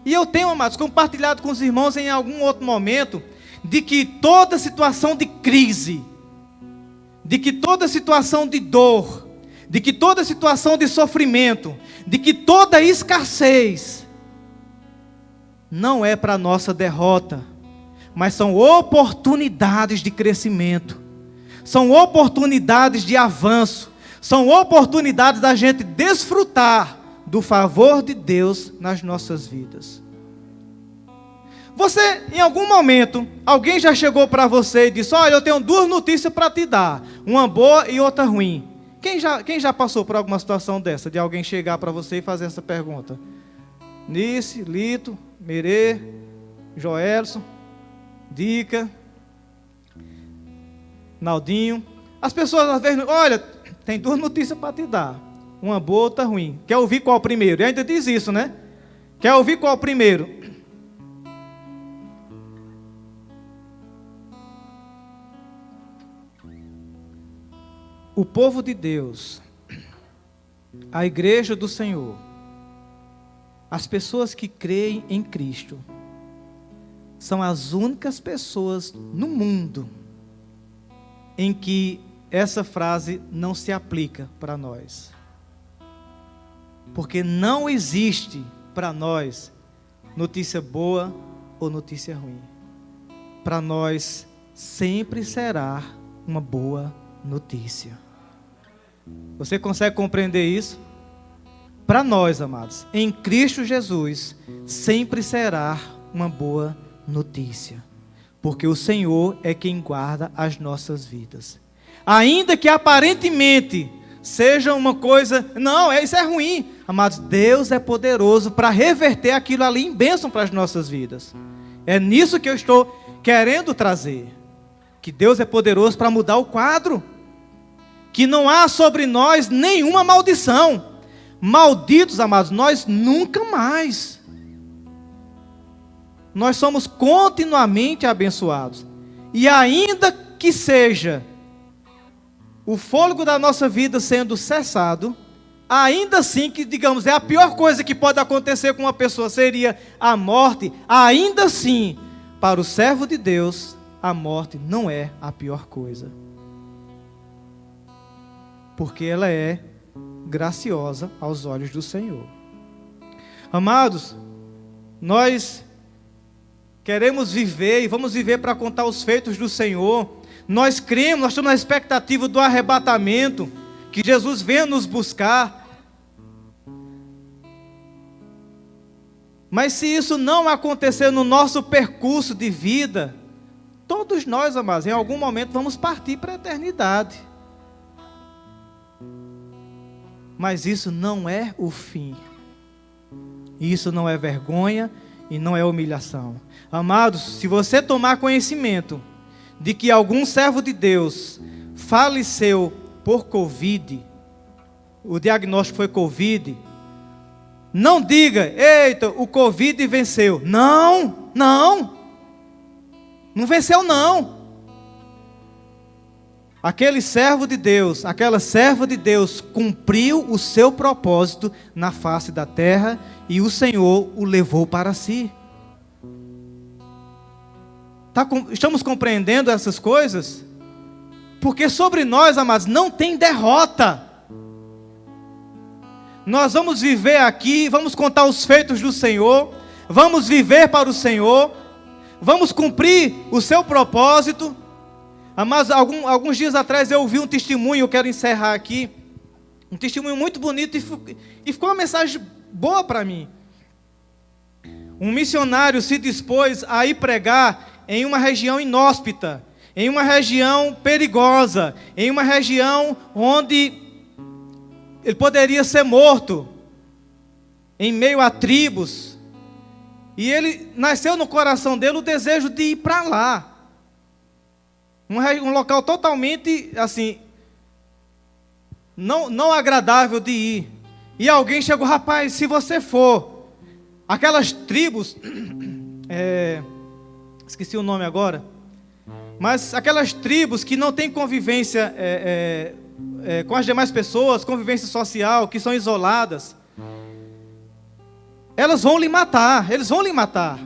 E eu tenho, amados, compartilhado com os irmãos em algum outro momento, de que toda situação de crise, de que toda situação de dor, de que toda situação de sofrimento, de que toda escassez, não é para nossa derrota, mas são oportunidades de crescimento, são oportunidades de avanço, são oportunidades da gente desfrutar do favor de Deus nas nossas vidas. Você, em algum momento, alguém já chegou para você e disse: olha, eu tenho duas notícias para te dar, uma boa e outra ruim. Quem já passou por alguma situação dessa, de alguém chegar para você e fazer essa pergunta? Nice, Lito, Merê, Joelson, Dica, Naldinho. As pessoas às vezes: olha, tem duas notícias para te dar, uma boa, outra ruim. Quer ouvir qual primeiro? E ainda diz isso, né? Quer ouvir qual primeiro? O povo de Deus, a igreja do Senhor, as pessoas que creem em Cristo, são as únicas pessoas no mundo em que essa frase não se aplica para nós. Porque não existe para nós notícia boa ou notícia ruim. Para nós sempre será uma boa notícia. Você consegue compreender isso? Para nós, amados, em Cristo Jesus, sempre será uma boa notícia. Porque o Senhor é quem guarda as nossas vidas. Ainda que aparentemente seja uma coisa, não, isso é ruim. Amados, Deus é poderoso para reverter aquilo ali em bênção para as nossas vidas. É nisso que eu estou querendo trazer. Que Deus é poderoso para mudar o quadro. Que não há sobre nós nenhuma maldição. Malditos, amados, nós nunca mais. Nós somos continuamente abençoados. E ainda que seja o fôlego da nossa vida sendo cessado, ainda assim que, digamos, é a pior coisa que pode acontecer com uma pessoa, seria a morte, ainda assim, para o servo de Deus, a morte não é a pior coisa. Porque ela é graciosa aos olhos do Senhor. Amados, nós queremos viver e vamos viver para contar os feitos do Senhor. Nós cremos, nós estamos na expectativa do arrebatamento, que Jesus venha nos buscar. Mas se isso não acontecer no nosso percurso de vida, todos nós, amados, em algum momento vamos partir para a eternidade. Mas isso não é o fim. Isso não é vergonha e não é humilhação. Amados, se você tomar conhecimento de que algum servo de Deus faleceu por Covid, o diagnóstico foi Covid, não diga, eita, o Covid venceu. Não venceu não. Aquele servo de Deus, aquela serva de Deus cumpriu o seu propósito na face da terra e o Senhor o levou para si. Estamos compreendendo essas coisas? Porque sobre nós, amados, não tem derrota. Nós vamos viver aqui, vamos contar os feitos do Senhor, vamos viver para o Senhor, vamos cumprir o seu propósito. Mas alguns dias atrás eu ouvi um testemunho, eu quero encerrar aqui, um testemunho muito bonito e ficou uma mensagem boa para mim. Um missionário se dispôs a ir pregar em uma região inóspita, em uma região perigosa, em uma região onde ele poderia ser morto, em meio a tribos, e ele nasceu no coração dele o desejo de ir para lá. Um local totalmente, assim, não agradável de ir. E alguém chegou, rapaz, se você for, aquelas tribos, esqueci o nome agora, mas aquelas tribos que não têm convivência com as demais pessoas, convivência social, que são isoladas, eles vão lhe matar.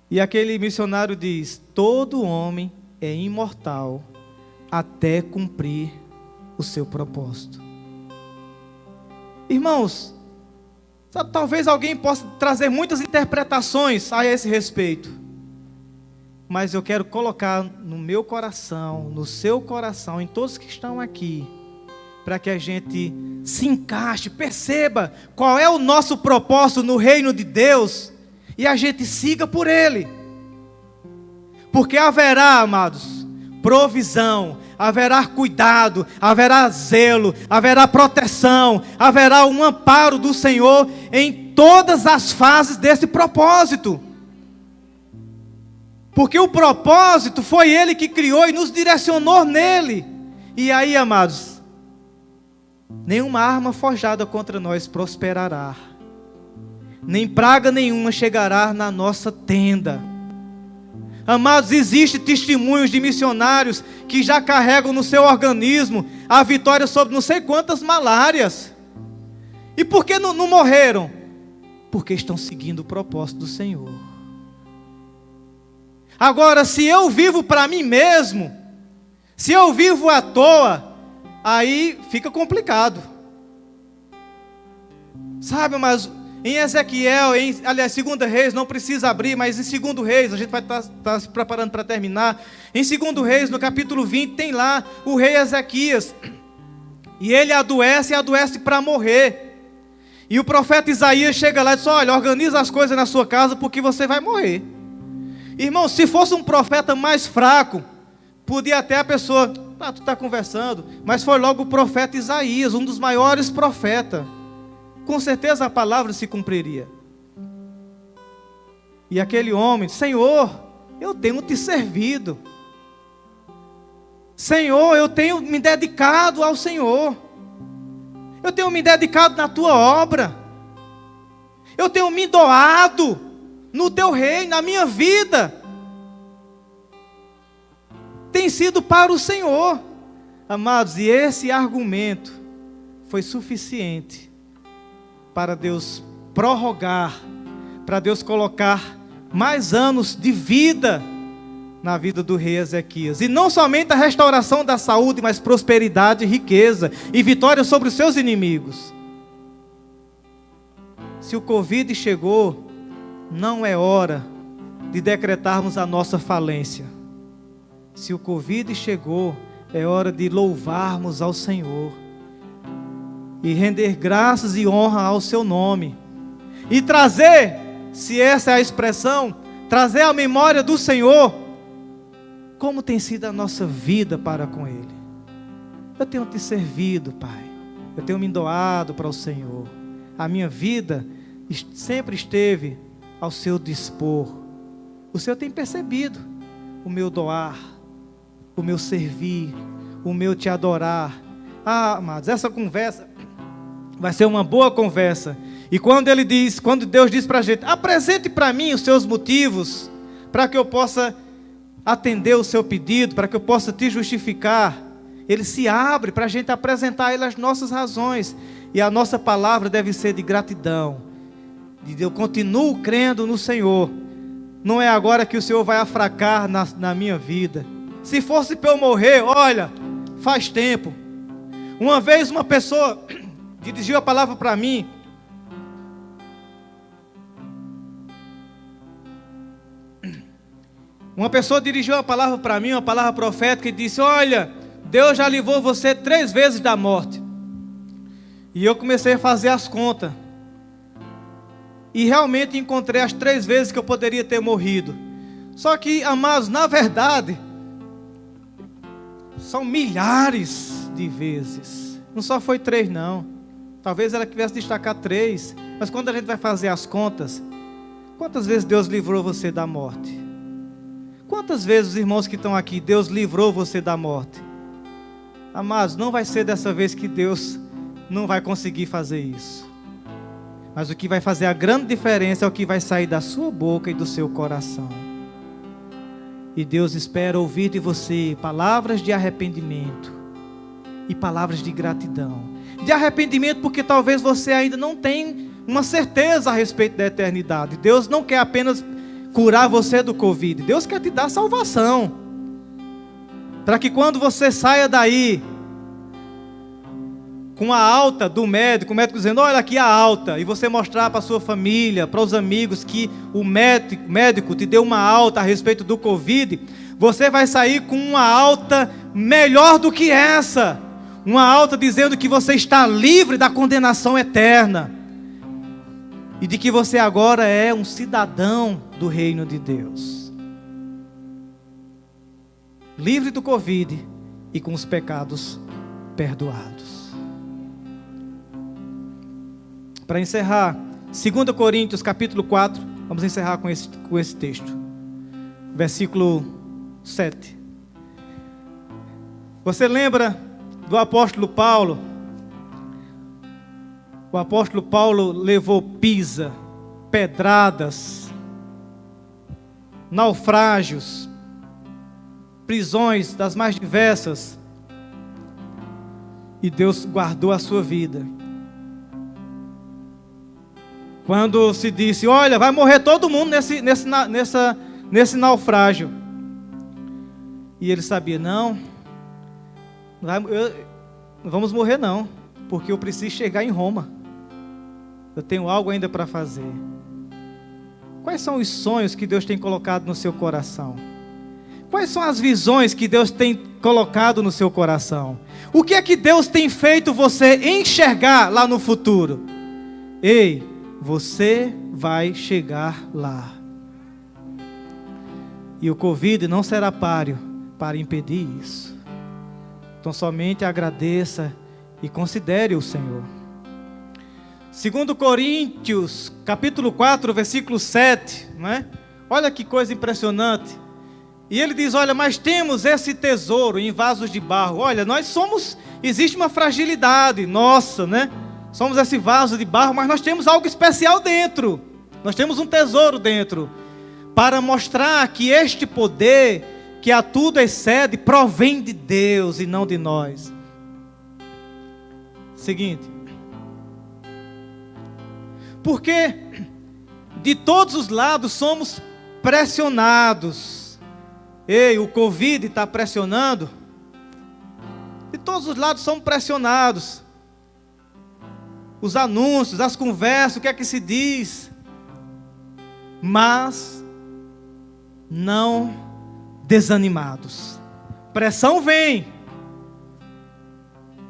E aquele missionário diz, todo homem é imortal até cumprir o seu propósito. Irmãos, sabe, talvez alguém possa trazer muitas interpretações a esse respeito, mas eu quero colocar no meu coração, no seu coração, em todos que estão aqui, para que a gente se encaixe, perceba qual é o nosso propósito no reino de Deus, e a gente siga por ele. Porque haverá, amados, provisão, haverá cuidado, haverá zelo, haverá proteção, haverá um amparo do Senhor em todas as fases desse propósito. Porque o propósito foi Ele que criou e nos direcionou nele. E aí, amados, nenhuma arma forjada contra nós prosperará, nem praga nenhuma chegará na nossa tenda. Amados, existem testemunhos de missionários que já carregam no seu organismo a vitória sobre não sei quantas malárias. E por que não morreram? Porque estão seguindo o propósito do Senhor. Agora, se eu vivo para mim mesmo, se eu vivo à toa, aí fica complicado. Sabe, mas em Ezequiel, aliás, 2 Reis, não precisa abrir, mas em 2 Reis, a gente vai estar se preparando para terminar. Em 2 Reis, no capítulo 20, tem lá o rei Ezequias. E ele adoece e adoece para morrer. E o profeta Isaías chega lá e diz: olha, organiza as coisas na sua casa porque você vai morrer. Irmão, se fosse um profeta mais fraco, podia até a pessoa, tu está conversando, mas foi logo o profeta Isaías, um dos maiores profetas. Com certeza a palavra se cumpriria. E aquele homem: Senhor, eu tenho te servido. Senhor, eu tenho me dedicado ao Senhor. Eu tenho me dedicado na tua obra. Eu tenho me doado no teu reino, na minha vida. Tem sido para o Senhor. Amados, e esse argumento foi suficiente para Deus prorrogar, para Deus colocar mais anos de vida na vida do rei Ezequias. E não somente a restauração da saúde, mas prosperidade, riqueza e vitória sobre os seus inimigos. Se o Covid chegou, não é hora de decretarmos a nossa falência. Se o Covid chegou, é hora de louvarmos ao Senhor e render graças e honra ao seu nome. E trazer, se essa é a expressão, trazer à memória do Senhor como tem sido a nossa vida para com Ele. Eu tenho te servido, Pai. Eu tenho me doado para o Senhor. A minha vida sempre esteve ao seu dispor. O Senhor tem percebido o meu doar, o meu servir, o meu te adorar. Amados, essa conversa vai ser uma boa conversa. E quando Deus diz para a gente: apresente para mim os seus motivos, para que eu possa atender o seu pedido, para que eu possa te justificar, Ele se abre para a gente apresentar a Ele as nossas razões. E a nossa palavra deve ser de gratidão. Eu continuo crendo no Senhor. Não é agora que o Senhor vai afracar na minha vida. Se fosse para eu morrer, olha, faz tempo. Uma vez uma pessoa dirigiu a palavra para mim. Uma pessoa dirigiu a palavra para mim, uma palavra profética, e disse: olha, Deus já livrou você 3 vezes da morte. E eu comecei a fazer as contas. E realmente encontrei as 3 vezes que eu poderia ter morrido. Só que, amados, na verdade, são milhares de vezes. Não só foi 3 não. Talvez ela quisesse destacar 3. Mas quando a gente vai fazer as contas, quantas vezes Deus livrou você da morte? Quantas vezes os irmãos que estão aqui, Deus livrou você da morte? Amados, não vai ser dessa vez que Deus não vai conseguir fazer isso. Mas o que vai fazer a grande diferença é o que vai sair da sua boca e do seu coração. E Deus espera ouvir de você palavras de arrependimento e palavras de gratidão. De arrependimento porque talvez você ainda não tenha uma certeza a respeito da eternidade. Deus não quer apenas curar você do Covid. Deus quer te dar salvação. Para que quando você saia daí com a alta do médico, o médico dizendo: olha aqui a alta, e você mostrar para a sua família, para os amigos que o médico te deu uma alta a respeito do Covid, você vai sair com uma alta melhor do que essa. Uma alta dizendo que você está livre da condenação eterna. E de que você agora é um cidadão do reino de Deus. Livre do Covid e com os pecados perdoados. Para encerrar, 2 Coríntios capítulo 4, vamos encerrar com esse texto. Versículo 7. Você lembra do apóstolo Paulo? O apóstolo Paulo levou pisa, pedradas, naufrágios, prisões das mais diversas. E Deus guardou a sua vida. Quando se disse: olha, vai morrer todo mundo nesse naufrágio. E ele sabia: não vamos morrer não, porque eu preciso chegar em Roma. eu tenho algo ainda para fazer. Quais são os sonhos que Deus tem colocado no seu coração? Quais são as visões que Deus tem colocado no seu coração? O que é que Deus tem feito você enxergar lá no futuro? Ei, você vai chegar lá. E o Covid não será páreo para impedir isso. Então somente agradeça e considere o Senhor. 2 Coríntios, capítulo 4, versículo 7, não é? Olha que coisa impressionante. E ele diz, olha, mas temos esse tesouro em vasos de barro. Olha, existe uma fragilidade nossa, né? Somos esse vaso de barro, mas nós temos algo especial dentro. Nós temos um tesouro dentro. Para mostrar que este poder, que a tudo excede, provém de Deus e não de nós. Seguinte. Porque de todos os lados somos pressionados. Ei, o Covid está pressionando. De todos os lados somos pressionados. Os anúncios, as conversas, o que é que se diz. Mas não desanimados. Pressão vem.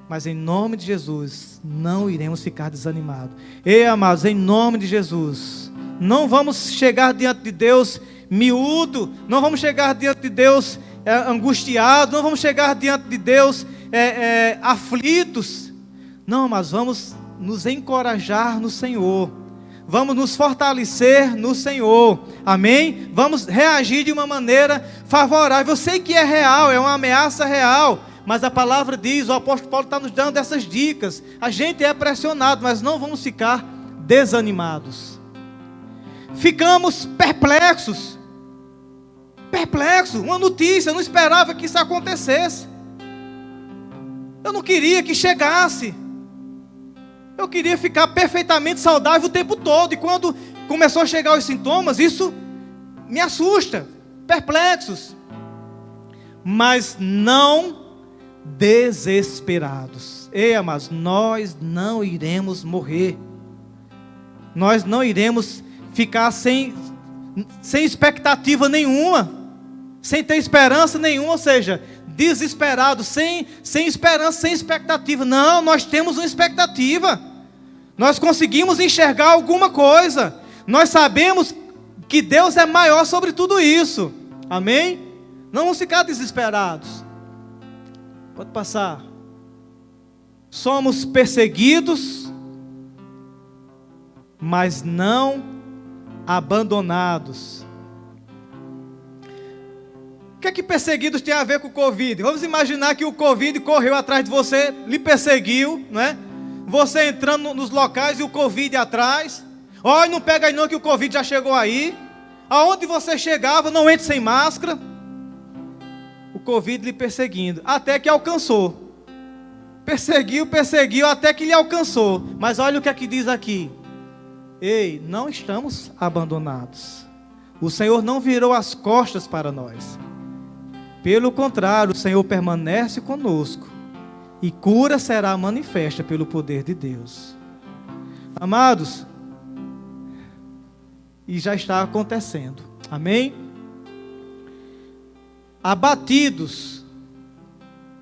Mas em nome de Jesus, não iremos ficar desanimados. Ei, amados, em nome de Jesus, não vamos chegar diante de Deus miúdo, não vamos chegar diante de Deus angustiado, não vamos chegar diante de Deus aflitos. Não, mas vamos nos encorajar no Senhor. Vamos nos fortalecer no Senhor. Amém? Vamos reagir de uma maneira favorável. Eu sei que é real, é uma ameaça real. Mas a palavra diz, o apóstolo Paulo está nos dando essas dicas. A gente é pressionado, mas não vamos ficar desanimados. Ficamos perplexos. Perplexos, uma notícia, eu não esperava que isso acontecesse. Eu não queria que chegasse. Eu queria ficar perfeitamente saudável o tempo todo. E quando começou a chegar os sintomas, isso me assusta. Perplexos. Mas não desesperados. Ei, amados, nós não iremos morrer. Nós não iremos ficar sem expectativa nenhuma, sem ter esperança nenhuma, ou seja, desesperados, sem esperança, sem expectativa. Não, nós temos uma expectativa. Nós conseguimos enxergar alguma coisa. Nós sabemos que Deus é maior sobre tudo isso. Amém? Não vamos ficar desesperados. Pode passar. Somos perseguidos, mas não abandonados. O que é que perseguidos tem a ver com o Covid? Vamos imaginar que o Covid correu atrás de você, lhe perseguiu, não é? Você entrando nos locais e o Covid atrás. Olha, não pega aí não que o Covid já chegou aí. Aonde você chegava, não entre sem máscara. O Covid lhe perseguindo, até que alcançou. Perseguiu, até que lhe alcançou. Mas olha o que é que diz aqui. Ei, não estamos abandonados. O Senhor não virou as costas para nós. Pelo contrário, o Senhor permanece conosco. E cura será manifesta pelo poder de Deus. Amados, e já está acontecendo. Amém? Abatidos,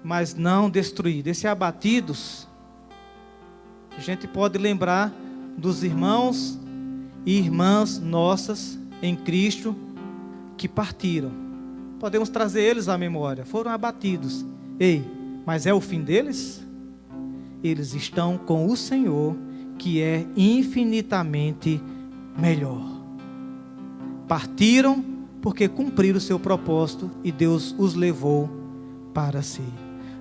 mas não destruídos. Esse abatidos, a gente pode lembrar dos irmãos e irmãs nossas em Cristo que partiram. Podemos trazer eles à memória. Foram abatidos. Ei, mas é o fim deles? Eles estão com o Senhor, que é infinitamente melhor. Partiram porque cumpriram o seu propósito e Deus os levou para si.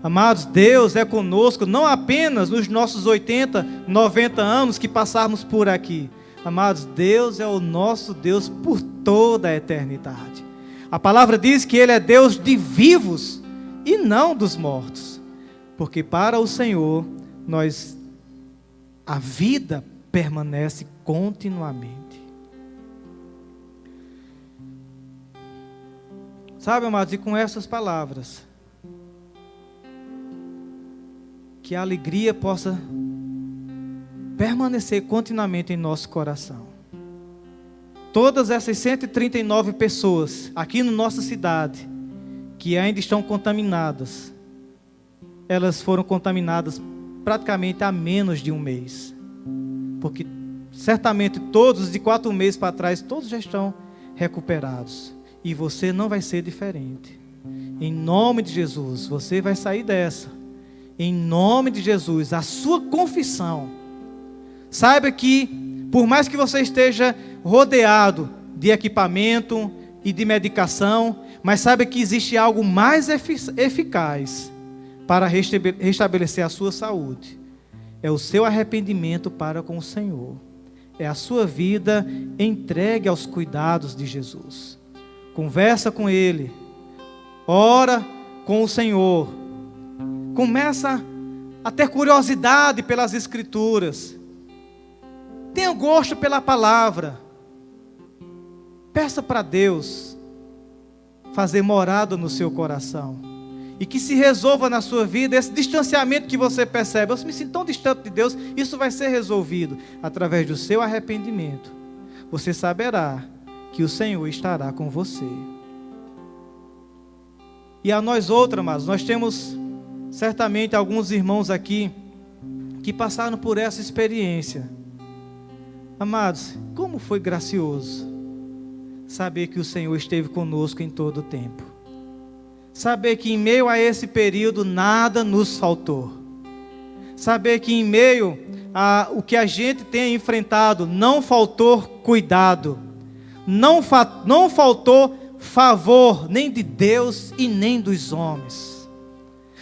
Amados, Deus é conosco não apenas nos nossos 80, 90 anos que passarmos por aqui. Amados, Deus é o nosso Deus por toda a eternidade. A palavra diz que Ele é Deus de vivos e não dos mortos. Porque para o Senhor, a vida permanece continuamente. Sabe, amados, e com essas palavras, que a alegria possa permanecer continuamente em nosso coração. Todas essas 139 pessoas aqui na nossa cidade que ainda estão contaminadas, elas foram contaminadas praticamente há menos de um mês. Porque certamente todos de 4 meses para trás, todos já estão recuperados. E você não vai ser diferente. Em nome de Jesus, você vai sair dessa. Em nome de Jesus, a sua confissão. Saiba que, por mais que você esteja rodeado de equipamento e de medicação, mas saiba que existe algo mais eficaz para restabelecer a sua saúde. É o seu arrependimento para com o Senhor. É a sua vida entregue aos cuidados de Jesus. Conversa com Ele. Ora com o Senhor. Começa a ter curiosidade pelas Escrituras. Tenha gosto pela palavra. Peça para Deus fazer morada no seu coração. E que se resolva na sua vida esse distanciamento que você percebe. Eu me sinto tão distante de Deus. Isso vai ser resolvido através do seu arrependimento. Você saberá que o Senhor estará com você. E a nós outros, amados, nós temos certamente alguns irmãos aqui que passaram por essa experiência. Amados, como foi gracioso saber que o Senhor esteve conosco em todo o tempo. Saber que em meio a esse período nada nos faltou. Saber que em meio a o que a gente tem enfrentado não faltou cuidado. Não faltou favor nem de Deus e nem dos homens.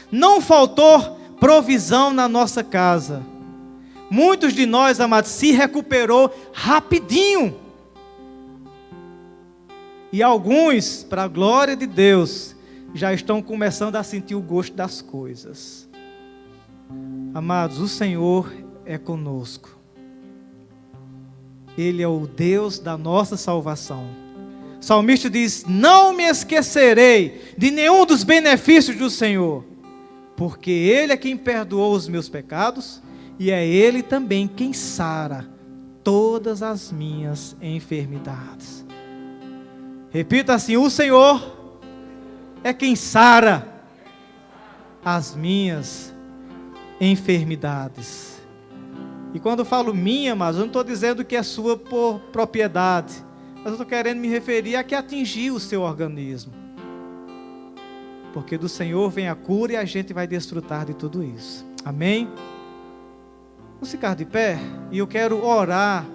Não faltou provisão na nossa casa. Muitos de nós, amados, se recuperou rapidinho. E alguns, para a glória de Deus, já estão começando a sentir o gosto das coisas. Amados, o Senhor é conosco. Ele é o Deus da nossa salvação. O salmista diz: não me esquecerei de nenhum dos benefícios do Senhor, porque Ele é quem perdoou os meus pecados, e é Ele também quem sara todas as minhas enfermidades. Repita assim: o Senhor é quem sara as minhas enfermidades. E quando eu falo minha, mas eu não estou dizendo que é sua por propriedade, mas eu estou querendo me referir a que atingiu o seu organismo. Porque do Senhor vem a cura e a gente vai desfrutar de tudo isso. Amém? Vamos ficar de pé e eu quero orar,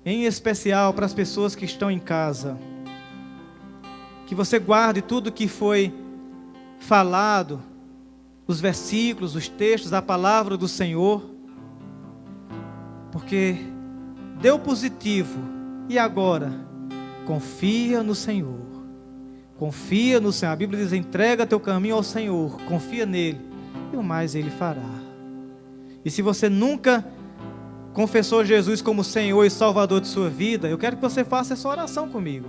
em especial para as pessoas que estão em casa. Que você guarde tudo que foi falado, os versículos, os textos, a palavra do Senhor. Porque deu positivo. E agora? Confia no Senhor. Confia no Senhor. A Bíblia diz: entrega teu caminho ao Senhor. Confia nele. E o mais Ele fará. E se você nunca confessou Jesus como Senhor e Salvador de sua vida, eu quero que você faça essa oração comigo.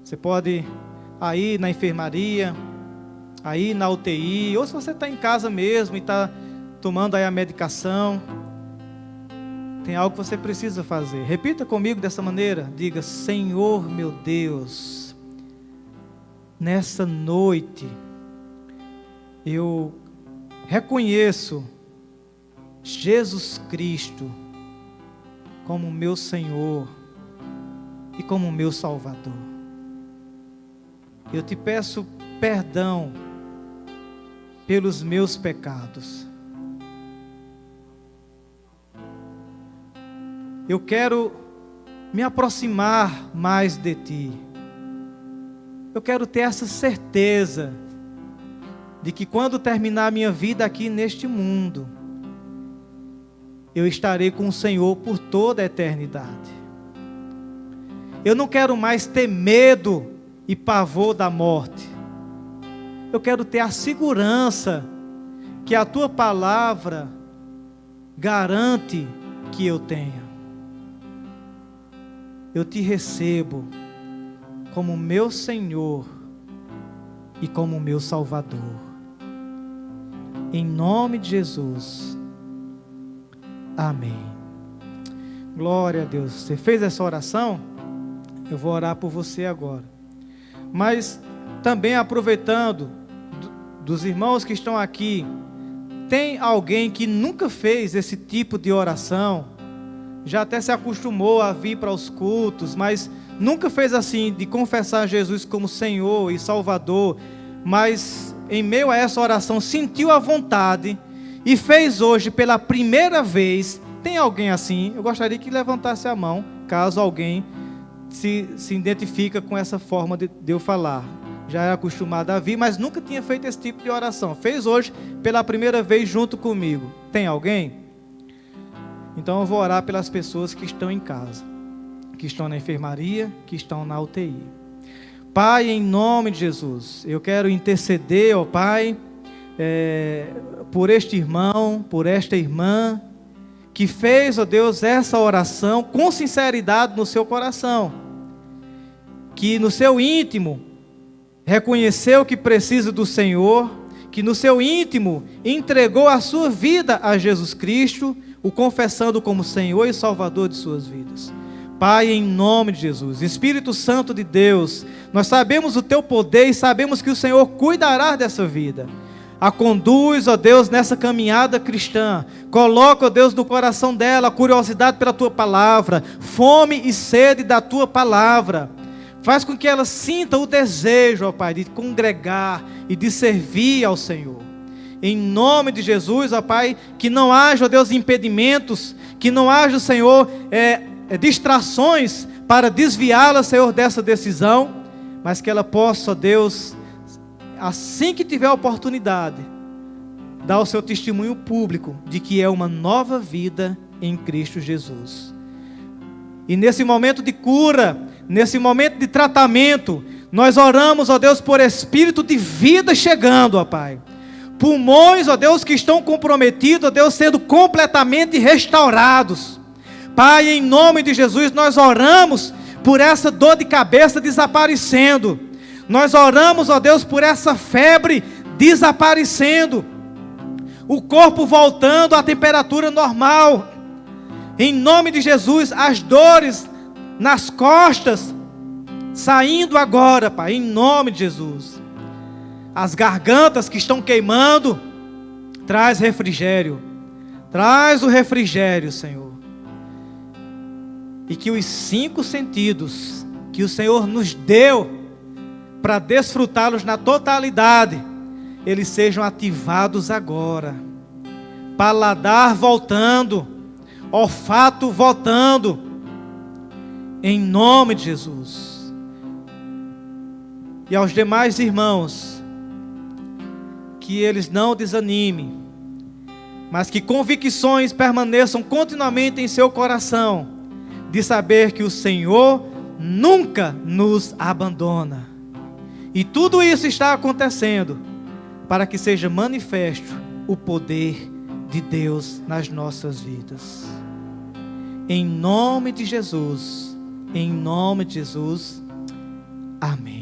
Você pode aí na enfermaria, aí na UTI, ou se você está em casa mesmo e está tomando aí a medicação, tem algo que você precisa fazer. Repita comigo dessa maneira. Diga: Senhor meu Deus, nessa noite eu reconheço Jesus Cristo como meu Senhor e como meu Salvador. Eu te peço perdão pelos meus pecados. Eu quero me aproximar mais de Ti. Eu quero ter essa certeza de que quando terminar a minha vida aqui neste mundo, eu estarei com o Senhor por toda a eternidade. Eu não quero mais ter medo e pavor da morte. Eu quero ter a segurança que a Tua palavra garante que eu tenha. Eu Te recebo como meu Senhor e como meu Salvador. Em nome de Jesus. Amém. Glória a Deus. Você fez essa oração? Eu vou orar por você agora. Mas também aproveitando dos irmãos que estão aqui, tem alguém que nunca fez esse tipo de oração, já até se acostumou a vir para os cultos, mas nunca fez assim, de confessar Jesus como Senhor e Salvador, mas em meio a essa oração sentiu a vontade e fez hoje pela primeira vez? Tem alguém assim? Eu gostaria que levantasse a mão, caso alguém se identifica com essa forma de eu falar. Já é acostumado a vir, mas nunca tinha feito esse tipo de oração. Fez hoje pela primeira vez junto comigo. Tem alguém? Então eu vou orar pelas pessoas que estão em casa, que estão na enfermaria, que estão na UTI. Pai, em nome de Jesus, eu quero interceder, ó Pai, por este irmão, por esta irmã, que fez, ó Deus, essa oração com sinceridade no seu coração, que no seu íntimo reconheceu que precisa do Senhor, que no seu íntimo entregou a sua vida a Jesus Cristo, o confessando como Senhor e Salvador de suas vidas. Pai, em nome de Jesus, Espírito Santo de Deus, nós sabemos o Teu poder e sabemos que o Senhor cuidará dessa vida. A conduz, ó Deus, nessa caminhada cristã. Coloca, ó Deus, no coração dela a curiosidade pela Tua palavra, fome e sede da Tua palavra. Faz com que ela sinta o desejo, ó Pai, de congregar e de servir ao Senhor. Em nome de Jesus, ó Pai, que não haja, ó Deus, impedimentos, que não haja, Senhor, distrações para desviá-la, Senhor, dessa decisão, mas que ela possa, ó Deus, assim que tiver a oportunidade, dar o seu testemunho público de que é uma nova vida em Cristo Jesus. E nesse momento de cura, nesse momento de tratamento, nós oramos, ó Deus, por espírito de vida chegando, ó Pai. Pulmões, ó Deus, que estão comprometidos, ó Deus, sendo completamente restaurados. Pai, em nome de Jesus, nós oramos por essa dor de cabeça desaparecendo. Nós oramos, ó Deus, por essa febre desaparecendo. O corpo voltando à temperatura normal. Em nome de Jesus, as dores nas costas saindo agora, Pai, em nome de Jesus. As gargantas que estão queimando, traz refrigério. Traz o refrigério, Senhor. E que os 5 sentidos que o Senhor nos deu para desfrutá-los na totalidade, eles sejam ativados agora. Paladar voltando, olfato voltando, em nome de Jesus. E aos demais irmãos, que eles não desanimem, mas que convicções permaneçam continuamente em seu coração, de saber que o Senhor nunca nos abandona. E tudo isso está acontecendo para que seja manifesto o poder de Deus nas nossas vidas. Em nome de Jesus, amém.